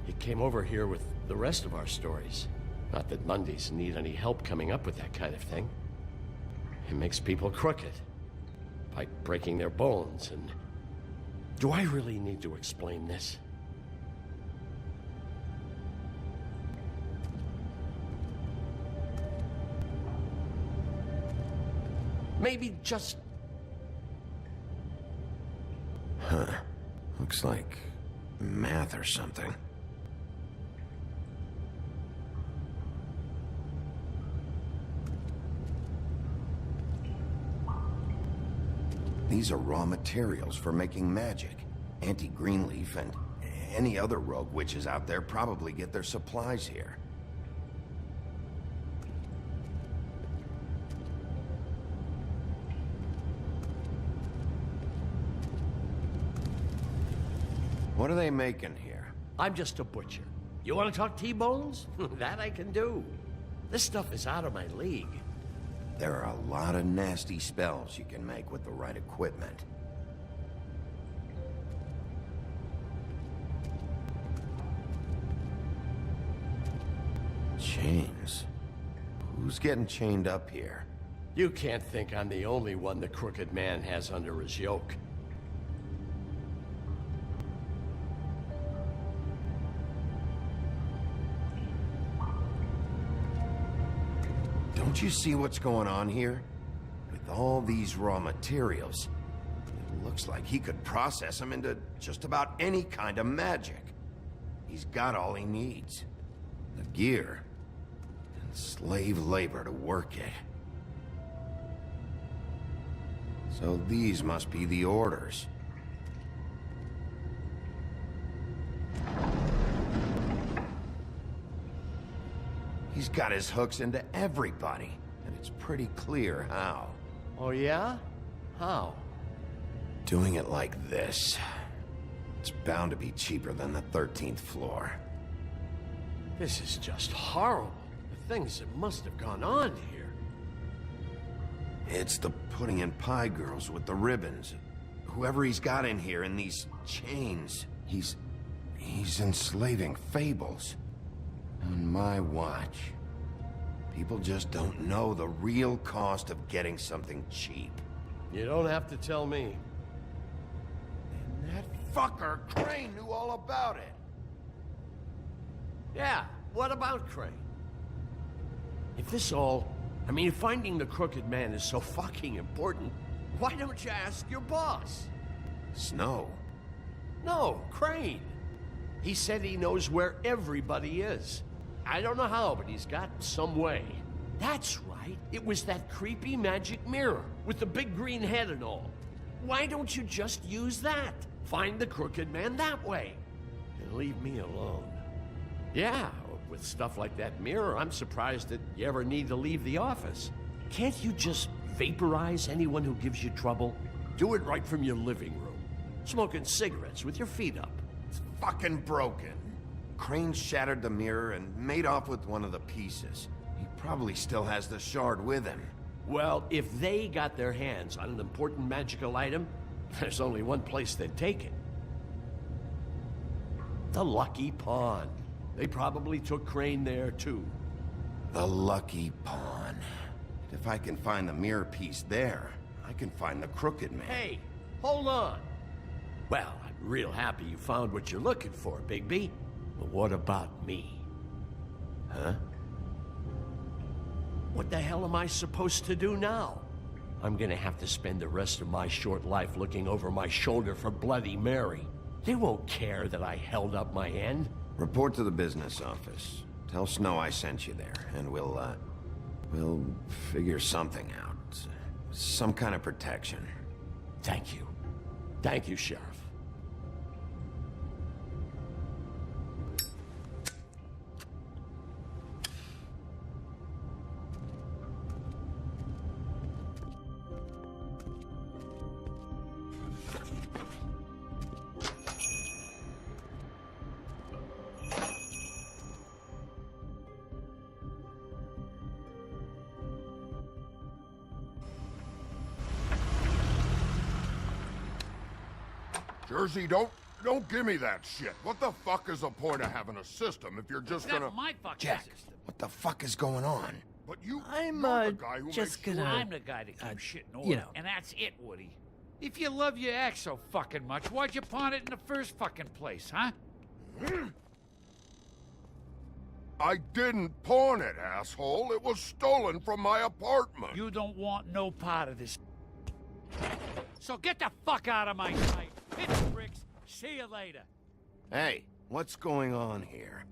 Speaker 12: It came over here with the rest of our stories. Not that Mundies need any help coming up with that kind of thing. It makes people crooked. By breaking their bones and... Do I really need to explain this? Maybe just...
Speaker 1: Huh. Looks like math or something. These are raw materials for making magic. Auntie Greenleaf and any other rogue witches out there probably get their supplies here. What are they making here?
Speaker 12: I'm just a butcher. You want to talk T-bones? That I can do. This stuff is out of my league.
Speaker 2: There are a lot of nasty spells you can make with the right equipment. Chains? Who's getting chained up here?
Speaker 12: You can't think I'm the only one the Crooked Man has under his yoke.
Speaker 2: Don't you see what's going on here? With all these raw materials, it looks like he could process them into just about any kind of magic. He's got all he needs. The gear, and slave labor to work it. So these must be the orders. He's got his hooks into everybody, and it's pretty clear how.
Speaker 12: Oh yeah? How?
Speaker 2: Doing it like this. It's bound to be cheaper than the 13th floor.
Speaker 12: This is just horrible. The things that must have gone on here.
Speaker 2: It's the pudding and pie girls with the ribbons. Whoever he's got in here in these chains, he's enslaving fables. On my watch. People just don't know the real cost of getting something cheap.
Speaker 12: You don't have to tell me.
Speaker 2: And that fucker Crane knew all about it.
Speaker 12: Yeah, what about Crane? If this all... I mean, if finding the Crooked Man is so fucking important, why don't you ask your boss?
Speaker 2: Snow?
Speaker 12: No, Crane. He said he knows where everybody is. I don't know how, but he's got some way. That's right. It was that creepy magic mirror with the big green head and all. Why don't you just use that? Find the Crooked Man that way. And leave me alone. Yeah, with stuff like that mirror, I'm surprised that you ever need to leave the office. Can't you just vaporize anyone who gives you trouble? Do it right from your living room. Smoking cigarettes with your feet up.
Speaker 2: It's fucking broken. Crane shattered the mirror and made off with one of the pieces. He probably still has the shard with him.
Speaker 12: Well, if they got their hands on an important magical item, there's only one place they'd take it. The Lucky Pawn. They probably took Crane there, too.
Speaker 2: The Lucky Pawn. If I can find the mirror piece there, I can find the Crooked Man.
Speaker 12: Hey, hold on. Well, I'm real happy you found what you're looking for, Bigby. But what about me? Huh? What the hell am I supposed to do now? I'm gonna have to spend the rest of my short life looking over my shoulder for Bloody Mary. They won't care that I held up my end.
Speaker 2: Report to the business office. Tell Snow I sent you there, and we'll figure something out. Some kind of protection.
Speaker 12: Thank you. Thank you, Sheriff.
Speaker 11: Jersey, don't give me that shit. What the fuck is the point of having a system if you're just gonna...
Speaker 13: That's my fucking
Speaker 2: Jack,
Speaker 13: system.
Speaker 2: what the fuck is going on?
Speaker 11: But you're the guy who
Speaker 13: just
Speaker 11: makes
Speaker 13: gonna...
Speaker 11: sure...
Speaker 13: I'm the guy that keeps shit in order, and that's it, Woody. If you love your ex so fucking much, why'd you pawn it in the first fucking place, huh?
Speaker 11: I didn't pawn it, asshole. It was stolen from my apartment.
Speaker 13: You don't want no part of this. So get the fuck out of my sight. Hit the bricks. See you later.
Speaker 2: Hey, what's going on here?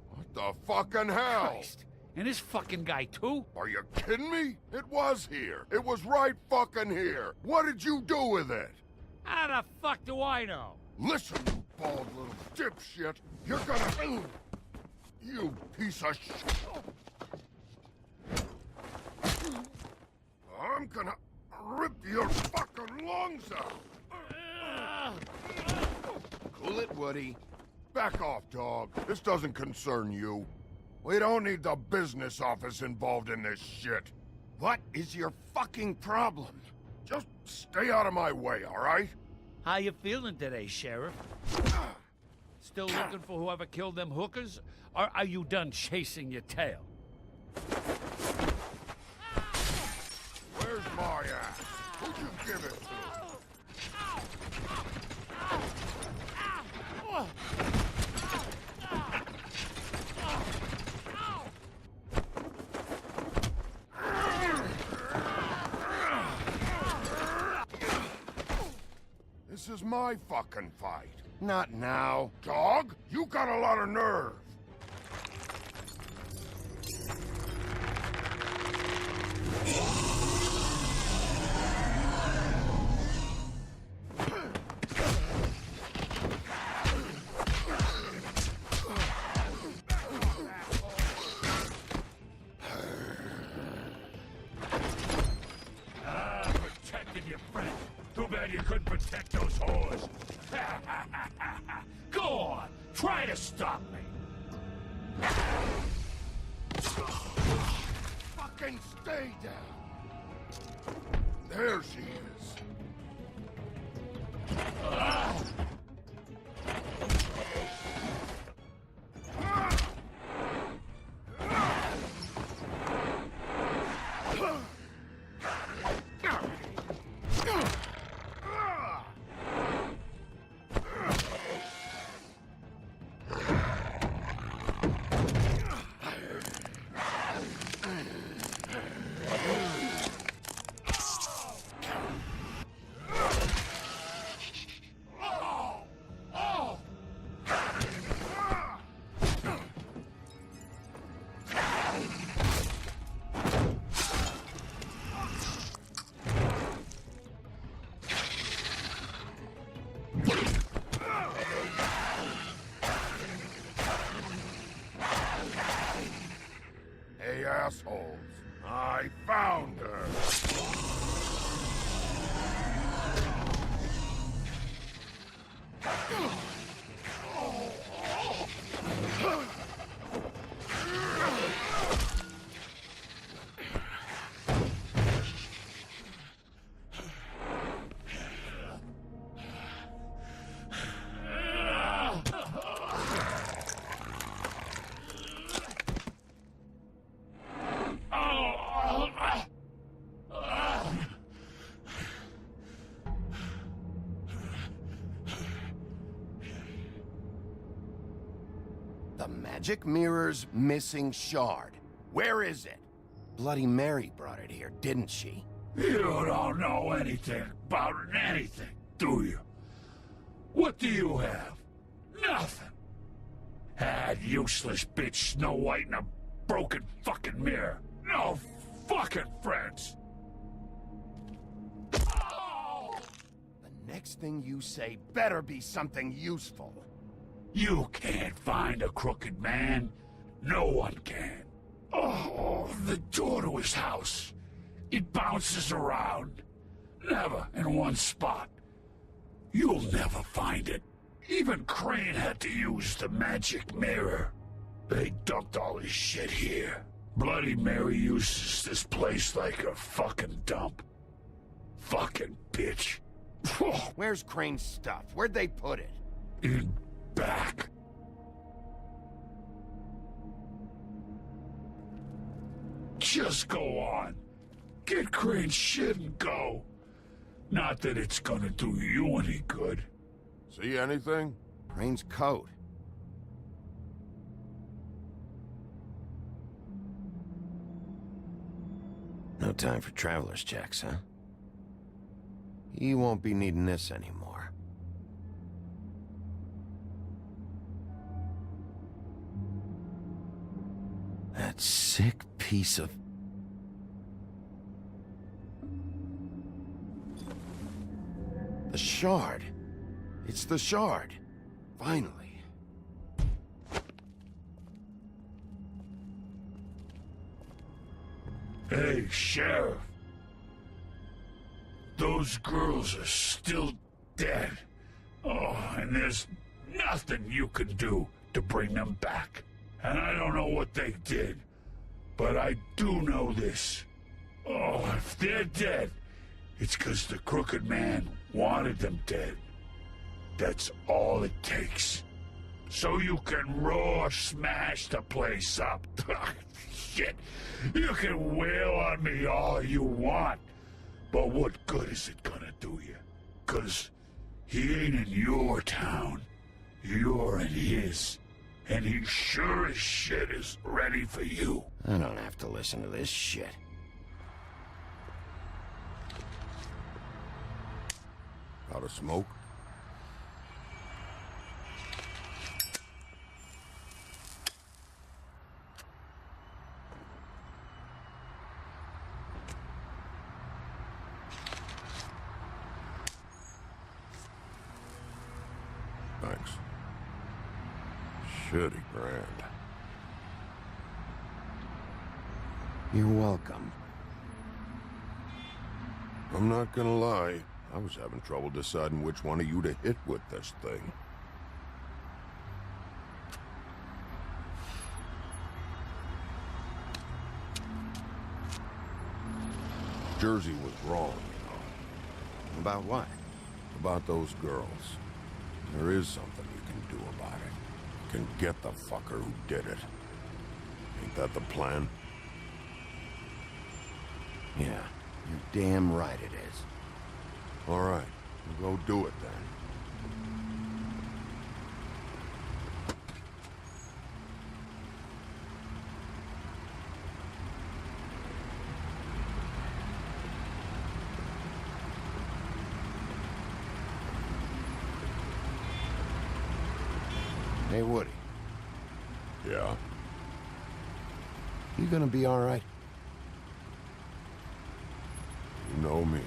Speaker 11: What the fucking hell?
Speaker 13: Christ. And this fucking guy, too?
Speaker 11: Are you kidding me? It was here. It was right fucking here. What did you do with it?
Speaker 13: How the fuck do I know?
Speaker 11: Listen, you bald little dipshit. You're gonna... You piece of shit. I'm gonna rip your fucking lungs out.
Speaker 2: Cool it, Woody.
Speaker 11: Back off, dog. This doesn't concern you. We don't need the business office involved in this shit.
Speaker 1: What is your fucking problem?
Speaker 11: Just stay out of my way, all right?
Speaker 13: How you feeling today, Sheriff? Still looking for whoever killed them hookers? Or are you done chasing your tail?
Speaker 11: Where's my ass? Who'd you give it to? This is my fucking fight.
Speaker 1: Not now.
Speaker 11: Dog, you got a lot of nerve.
Speaker 13: Protecting your friend. Too bad you couldn't protect those whores. Go on, try to stop me.
Speaker 11: Fucking stay down. There she is. Hey, assholes. I found her.
Speaker 1: The magic mirror's missing shard. Where is it? Bloody Mary brought it here, didn't she?
Speaker 13: You don't know anything about anything, do you? What do you have? Nothing. Had useless bitch Snow White in a broken fucking mirror. No fucking friends.
Speaker 1: The next thing you say better be something useful.
Speaker 13: You can't find a crooked man. No one can. Oh, the door to his house. It bounces around. Never in one spot. You'll never find it. Even Crane had to use the magic mirror. They dumped all his shit here. Bloody Mary uses this place like a fucking dump. Fucking bitch.
Speaker 1: Where's Crane's stuff? Where'd they put it?
Speaker 13: In back. Just go on. Get Crane's shit and go. Not that it's gonna do you any good.
Speaker 11: See anything?
Speaker 1: Crane's coat. No time for traveler's checks, huh? You won't be needing this anymore. That sick piece of... The shard. It's the shard. Finally.
Speaker 13: Hey, Sheriff. Those girls are still dead. Oh, and there's nothing you can do to bring them back. And I don't know what they did, but I do know this. Oh, if they're dead, it's 'cause the Crooked Man wanted them dead. That's all it takes. So you can raw smash the place up. Shit, you can wail on me all you want, but what good is it gonna do you? 'Cause he ain't in your town. You're in his. And he sure as shit is ready for you.
Speaker 2: I don't have to listen to this shit.
Speaker 14: Out of smoke? Thanks. Shitty brand.
Speaker 2: You're welcome.
Speaker 14: I'm not gonna lie. I was having trouble deciding which one of you to hit with this thing. Jersey was wrong, you know.
Speaker 2: About what?
Speaker 14: About those girls. There is something you can do about it. You can get the fucker who did it. Ain't that the plan?
Speaker 2: Yeah, you're damn right it is.
Speaker 14: All right, we'll go do it then.
Speaker 2: Hey, Woody.
Speaker 14: Yeah?
Speaker 2: You gonna be all right?
Speaker 14: You know me.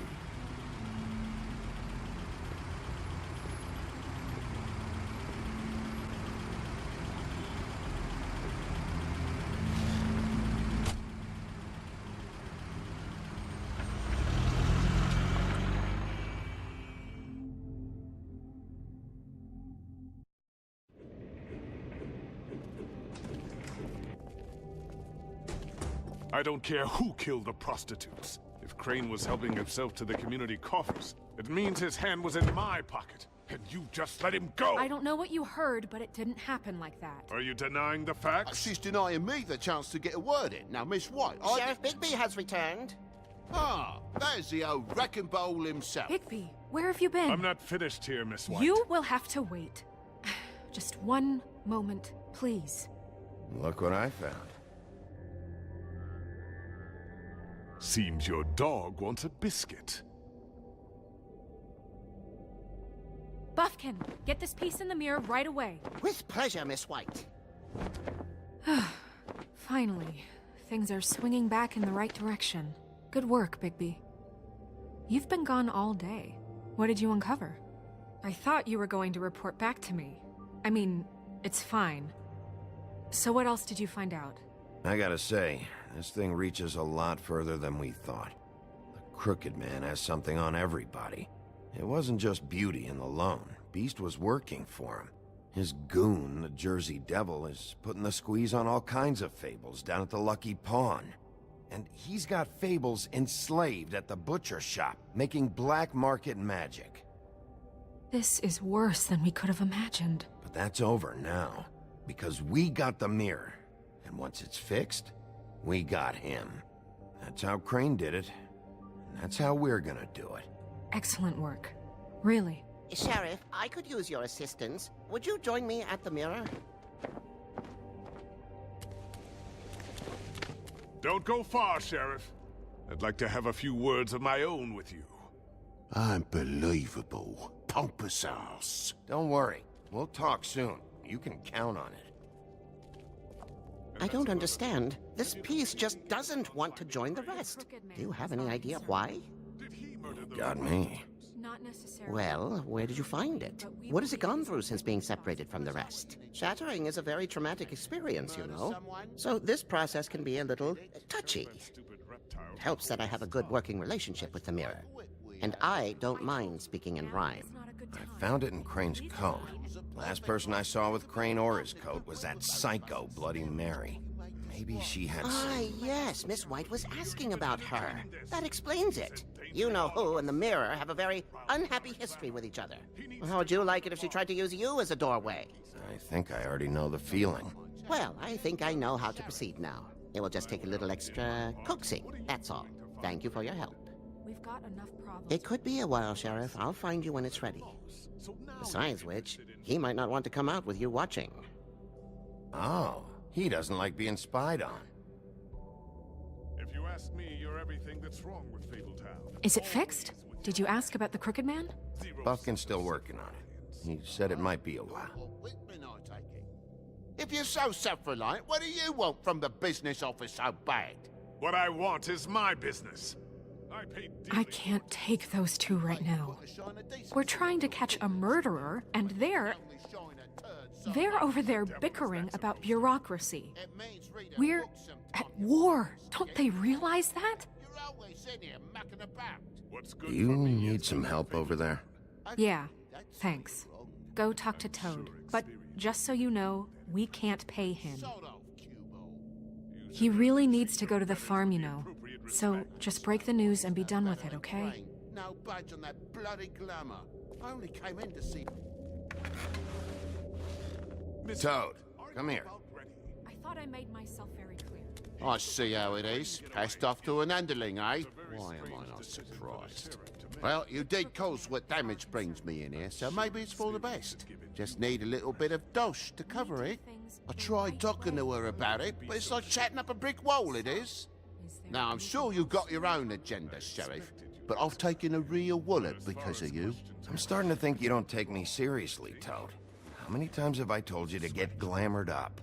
Speaker 11: I don't care who killed the prostitutes. If Crane was helping himself to the community coffers, it means his hand was in my pocket, and you just let him go!
Speaker 7: I don't know what you heard, but it didn't happen like that.
Speaker 11: Are you denying the facts?
Speaker 15: She's denying me the chance to get a word in. Now, Miss White,
Speaker 16: Sheriff Bigby has returned.
Speaker 15: Ah, there's the old wrecking bowl himself.
Speaker 7: Bigby, where have you been?
Speaker 11: I'm not finished here, Miss White.
Speaker 7: You will have to wait. Just one moment, please.
Speaker 2: Look what I found.
Speaker 11: Seems your dog wants a biscuit.
Speaker 7: Buffkin, get this piece in the mirror right away.
Speaker 16: With pleasure, Miss White.
Speaker 7: Finally, things are swinging back in the right direction. Good work, Bigby. You've been gone all day. What did you uncover? I thought you were going to report back to me. I mean, it's fine. So what else did you find out?
Speaker 2: I gotta say, this thing reaches a lot further than we thought. The Crooked Man has something on everybody. It wasn't just Beauty and the Lone. Beast was working for him. His goon, the Jersey Devil, is putting the squeeze on all kinds of fables down at the Lucky Pawn. And he's got fables enslaved at the butcher shop, making black market magic.
Speaker 7: This is worse than we could have imagined.
Speaker 2: But that's over now, because we got the mirror. And once it's fixed, we got him. That's how Crane did it. And that's how we're gonna do it.
Speaker 7: Excellent work. Really.
Speaker 16: Sheriff, I could use your assistance. Would you join me at the mirror?
Speaker 11: Don't go far, Sheriff. I'd like to have a few words of my own with you.
Speaker 15: Unbelievable. Pompous ass.
Speaker 2: Don't worry. We'll talk soon. You can count on it.
Speaker 16: I don't understand. This piece just doesn't want to join the rest. Do you have any idea why?
Speaker 2: Got me.
Speaker 7: Not necessarily.
Speaker 16: Well, where did you find it? What has it gone through since being separated from the rest? Shattering is a very traumatic experience, you know. So this process can be a little touchy. It helps that I have a good working relationship with the mirror. And I don't mind speaking in rhyme.
Speaker 2: I found it in Crane's coat. Last person I saw with Crane or his coat was that psycho Bloody Mary. Maybe she had
Speaker 16: Ah, yes, Miss White was asking about her. That explains it. You know who and the mirror have a very unhappy history with each other. How would you like it if she tried to use you as a doorway?
Speaker 2: I think I already know the feeling.
Speaker 16: Well, I think I know how to proceed now. It will just take a little extra coaxing, that's all. Thank you for your help.
Speaker 7: We've got enough problems.
Speaker 16: It could be a while, Sheriff. I'll find you when it's ready. Besides which, he might not want to come out with you watching.
Speaker 2: Oh, he doesn't like being spied on.
Speaker 11: If you ask me, you're everything that's wrong with Fabletown.
Speaker 7: Is it fixed? Did you ask about the Crooked Man?
Speaker 2: Buffkin's still working on it. He said it might be a while.
Speaker 15: If you're so self-reliant, what do you want from the business office so bad?
Speaker 11: What I want is my business.
Speaker 7: I can't take those two right now. We're trying to catch a murderer, and they're over there bickering about bureaucracy. We're at war. Don't they realize that?
Speaker 2: Do you need some help over there?
Speaker 7: Yeah, thanks. Go talk to Toad. But just so you know, we can't pay him. He really needs to go to the farm, you know. So just break the news and be done with it, okay?
Speaker 15: No budge on that bloody glamour. I only came in to see...
Speaker 2: Toad, come here.
Speaker 7: I thought I made myself very clear.
Speaker 15: I see how it is. Passed off to an underling, eh? Why am I not surprised? Well, you did cause what damage brings me in here, so maybe it's for the best. Just need a little bit of dosh to cover it. I tried talking to her about it, but it's like chatting up a brick wall, it is. Now, I'm sure you've got your own agenda, Sheriff, but I've taken a real wallop because of you.
Speaker 2: I'm starting to think you don't take me seriously, Toad. How many times have I told you to get glamored up?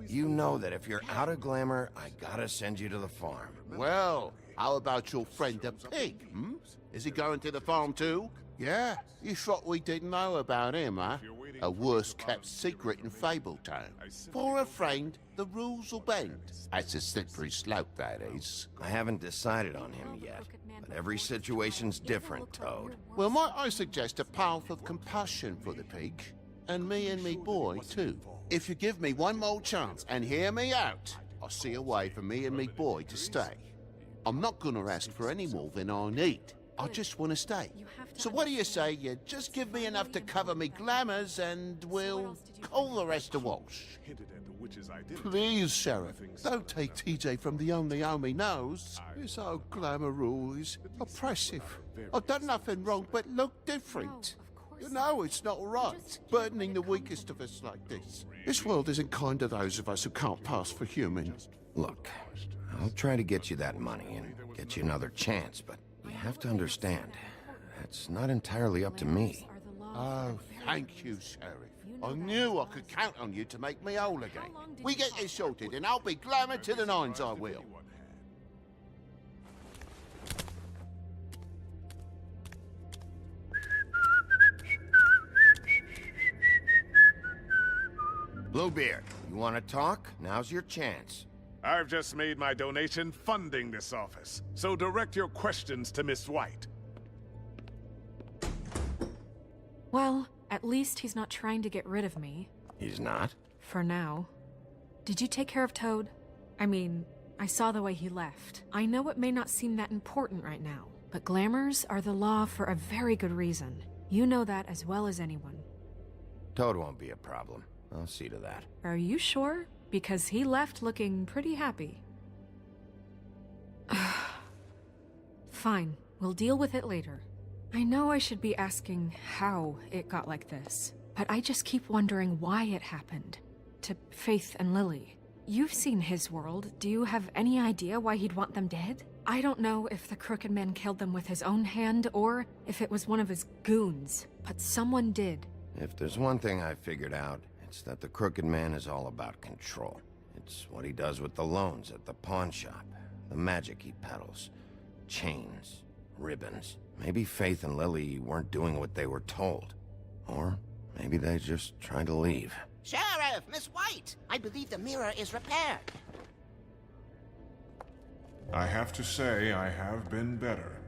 Speaker 2: You know that if you're out of glamour, I gotta send you to the farm.
Speaker 15: Well, how about your friend the pig, hmm? Is he going to the farm too? Yeah? You thought we didn't know about him, huh? A worst-kept secret in Fabletown. For a friend, the rules will bend. That's a slippery slope, that is.
Speaker 2: I haven't decided on him yet, but every situation's different, Toad.
Speaker 15: Well, might I suggest a path of compassion for the pig? And me boy, too. If you give me one more chance and hear me out, I'll see a way for me and me boy to stay. I'm not gonna ask for any more than I need. I just want to stay. So what do you say you just give me enough to cover me glamours and we'll call the rest a wash? Please, Sheriff, don't take TJ from the only home he knows. This old glamour rule is oppressive. I've done nothing wrong but look different. You know it's not right, burdening the weakest of us like this. This world isn't kind to those of us who can't pass for human.
Speaker 2: Look, I'll try to get you that money and get you another chance, but you have to understand, that's not entirely up to me.
Speaker 15: Oh, thank you, Sheriff. I knew I could count on you to make me whole again. We get this sorted and I'll be glamour to the nines, I will.
Speaker 2: Bluebeard, you want to talk? Now's your chance.
Speaker 11: I've just made my donation funding this office, so direct your questions to Miss White.
Speaker 7: Well, at least he's not trying to get rid of me.
Speaker 2: He's not?
Speaker 7: For now. Did you take care of Toad? I mean, I saw the way he left. I know it may not seem that important right now, but glamours are the law for a very good reason. You know that as well as anyone.
Speaker 2: Toad won't be a problem. I'll see to that.
Speaker 7: Are you sure? Because he left looking pretty happy. Fine, we'll deal with it later. I know I should be asking how it got like this, but I just keep wondering why it happened. To Faith and Lily. You've seen his world. Do you have any idea why he'd want them dead? I don't know if the Crooked Man killed them with his own hand or if it was one of his goons, but someone did.
Speaker 2: If there's one thing I figured out, it's that the Crooked Man is all about control. It's what he does with the loans at the pawn shop, the magic he peddles, chains, ribbons. Maybe Faith and Lily weren't doing what they were told. Or maybe they just tried to leave.
Speaker 16: Sheriff, Miss White! I believe the mirror is repaired.
Speaker 11: I have to say I have been better.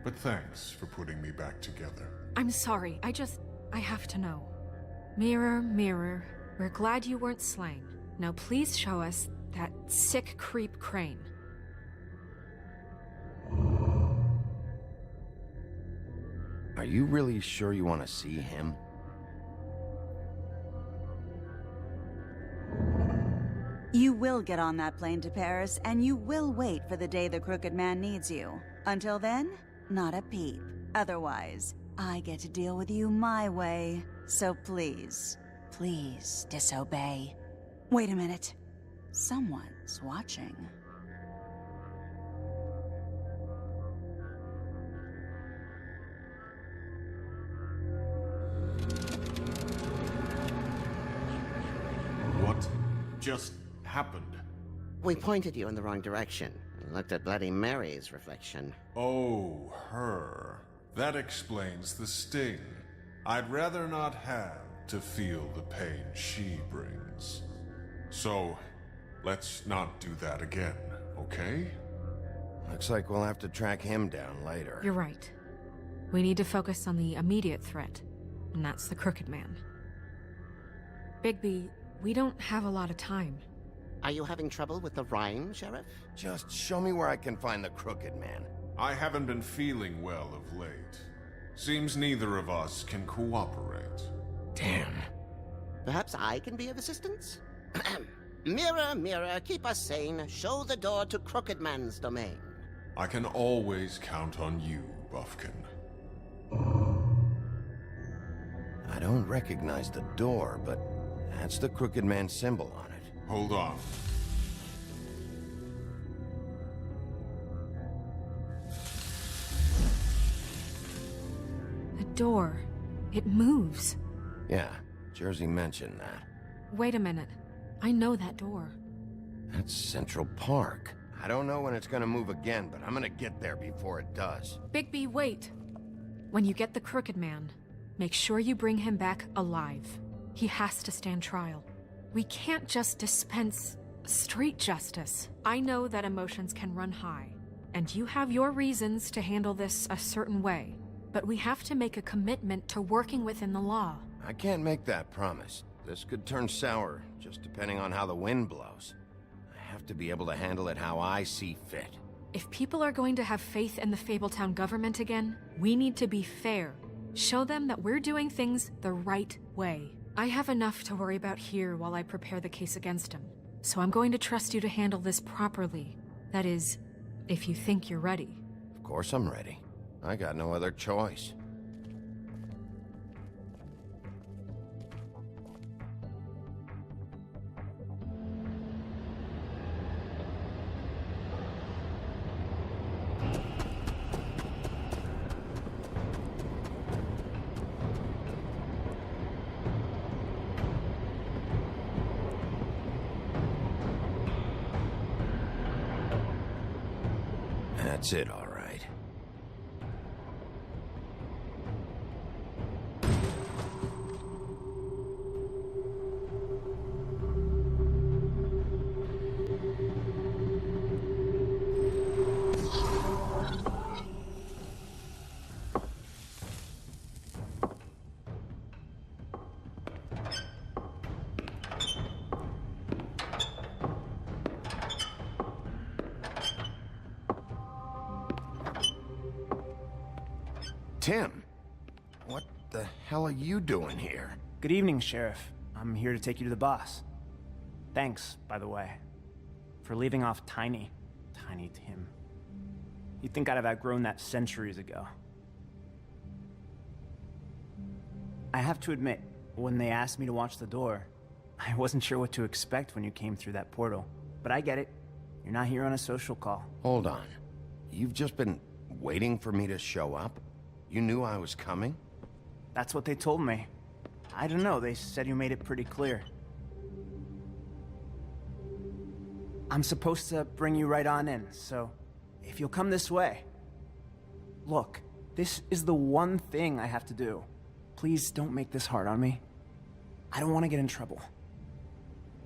Speaker 11: But thanks for putting me back together.
Speaker 7: I'm sorry, I have to know. Mirror, mirror, we're glad you weren't slain. Now please show us That sick creep Crane.
Speaker 2: Are you really sure you want to see him?
Speaker 17: You will get on that plane to Paris, and you will wait for the day the Crooked Man needs you. Until then, not a peep. Otherwise, I get to deal with you my way. So please, please disobey. Wait a minute. Someone's watching.
Speaker 6: What just happened?
Speaker 16: We pointed you in the wrong direction and looked at Bloody Mary's reflection.
Speaker 18: Oh, her. That explains the sting. I'd rather not have to feel the pain she brings. So, let's not do that again, okay?
Speaker 2: Looks like we'll have to track him down later.
Speaker 7: You're right. We need to focus on the immediate threat, and that's the Crooked Man. Bigby, we don't have a lot of time.
Speaker 16: Are you having trouble with the rhyme, Sheriff?
Speaker 2: Just show me where I can find the Crooked Man.
Speaker 18: I haven't been feeling well of late. Seems neither of us can cooperate.
Speaker 16: Damn. Perhaps I can be of assistance? Mirror, mirror, keep us sane. Show the door to Crooked Man's domain.
Speaker 18: I can always count on you, Buffkin.
Speaker 2: I don't recognize the door, but that's the Crooked Man symbol on it.
Speaker 18: Hold on.
Speaker 7: The door. It moves.
Speaker 2: Yeah, Jersey mentioned that.
Speaker 7: Wait a minute. I know that door.
Speaker 2: That's Central Park. I don't know when it's gonna move again, but I'm gonna get there before it does.
Speaker 7: Bigby, wait! When you get the Crooked Man, make sure you bring him back alive. He has to stand trial. We can't just dispense street justice. I know that emotions can run high, and you have your reasons to handle this a certain way, but we have to make a commitment to working within the law.
Speaker 2: I can't make that promise. This could turn sour, just depending on how the wind blows. I have to be able to handle it how I see fit.
Speaker 7: If people are going to have faith in the Fabletown government again, we need to be fair. Show them that we're doing things the right way. I have enough to worry about here while I prepare the case against him. So I'm going to trust you to handle this properly. That is, if you think you're ready.
Speaker 2: Of course I'm ready. I got no other choice. That's it, all right. Tim, what the hell are you doing here?
Speaker 19: Good evening, Sheriff. I'm here to take you to the boss. Thanks, by the way, for leaving off Tiny Tim. You'd think I'd have outgrown that centuries ago. I have to admit, when they asked me to watch the door, I wasn't sure what to expect when you came through that portal. But I get it. You're not here on a social call.
Speaker 2: Hold on. You've just been waiting for me to show up? You knew I was coming?
Speaker 19: That's what they told me. I don't know, they said you made it pretty clear. I'm supposed to bring you right on in, so if you'll come this way. Look, this is the one thing I have to do. Please don't make this hard on me. I don't want to get in trouble.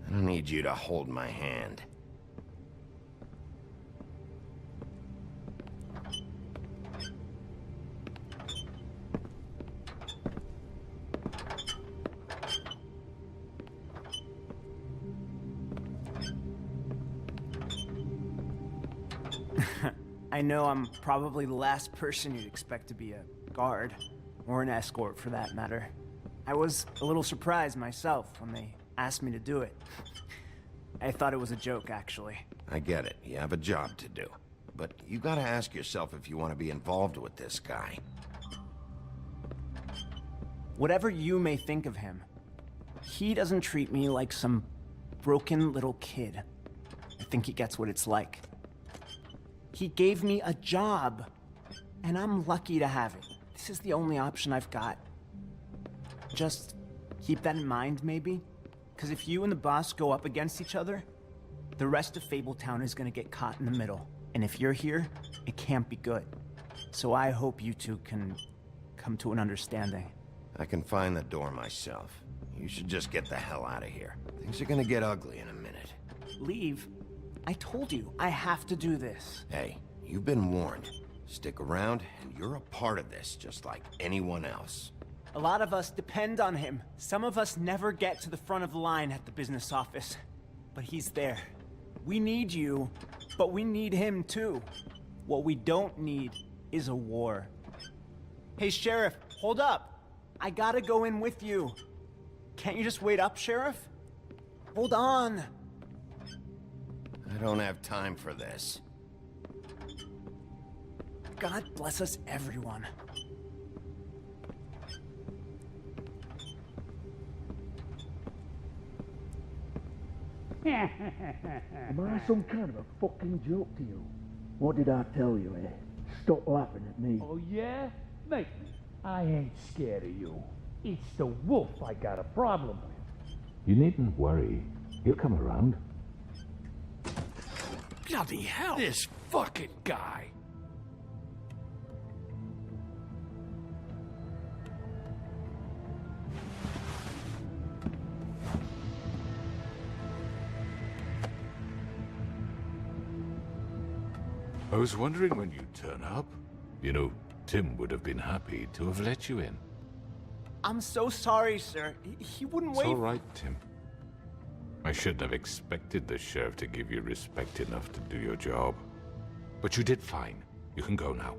Speaker 2: I don't need you to hold my hand.
Speaker 19: I know I'm probably the last person you'd expect to be a guard, or an escort for that matter. I was a little surprised myself when they asked me to do it. I thought it was a joke, actually.
Speaker 2: I get it. You have a job to do. But you gotta ask yourself if you want to be involved with this guy.
Speaker 19: Whatever you may think of him, he doesn't treat me like some broken little kid. I think he gets what it's like. He gave me a job, and I'm lucky to have it. This is the only option I've got. Just keep that in mind, maybe? Because if you and the boss go up against each other, the rest of Fabletown is gonna get caught in the middle. And if you're here, it can't be good. So I hope you two can come to an understanding.
Speaker 2: I can find the door myself. You should just get the hell out of here. Things are gonna get ugly in a minute.
Speaker 19: Leave? I told you, I have to do this.
Speaker 2: Hey, you've been warned. Stick around, and you're a part of this, just like anyone else.
Speaker 19: A lot of us depend on him. Some of us never get to the front of the line at the business office. But he's there. We need you, but we need him too. What we don't need is a war. Hey, Sheriff, hold up. I gotta go in with you. Can't you just wait up, Sheriff? Hold on.
Speaker 2: I don't have time for this.
Speaker 19: God bless us, everyone.
Speaker 20: Am I some kind of a fucking joke to you? What did I tell you, eh? Stop laughing at me.
Speaker 9: Oh, yeah? Mate, I ain't scared of you. It's the wolf I got a problem with.
Speaker 20: You needn't worry. He'll come around.
Speaker 13: Bloody hell! This fucking guy!
Speaker 21: I was wondering when you'd turn up. You know, Tim would have been happy to have let you in.
Speaker 19: I'm so sorry, sir. He wouldn't
Speaker 21: It's
Speaker 19: wait.
Speaker 21: all right, Tim. I shouldn't have expected the sheriff to give you respect enough to do your job. But you did fine. You can go now.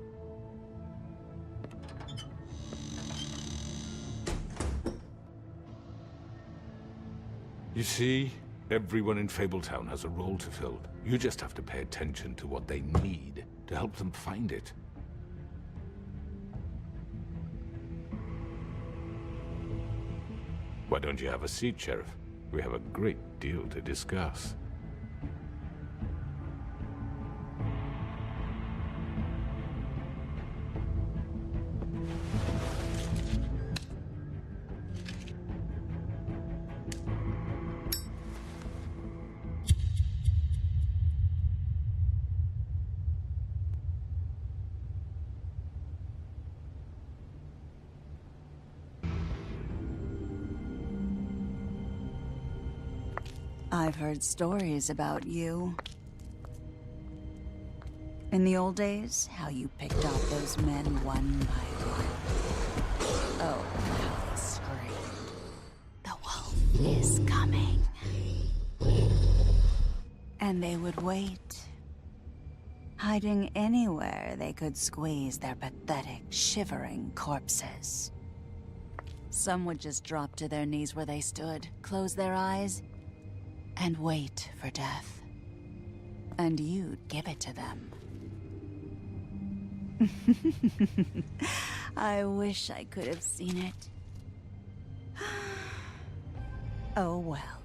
Speaker 21: You see, everyone in Fabletown has a role to fill. You just have to pay attention to what they need to help them find it. Why don't you have a seat, Sheriff? We have a great deal to discuss.
Speaker 17: I've heard stories about you. In the old days, how you picked off those men one by one. Oh, how they screamed. The wolf is coming. And they would wait, hiding anywhere they could squeeze their pathetic, shivering corpses. Some would just drop to their knees where they stood, close their eyes, and wait for death. And you'd give it to them. I wish I could have seen it. Oh well.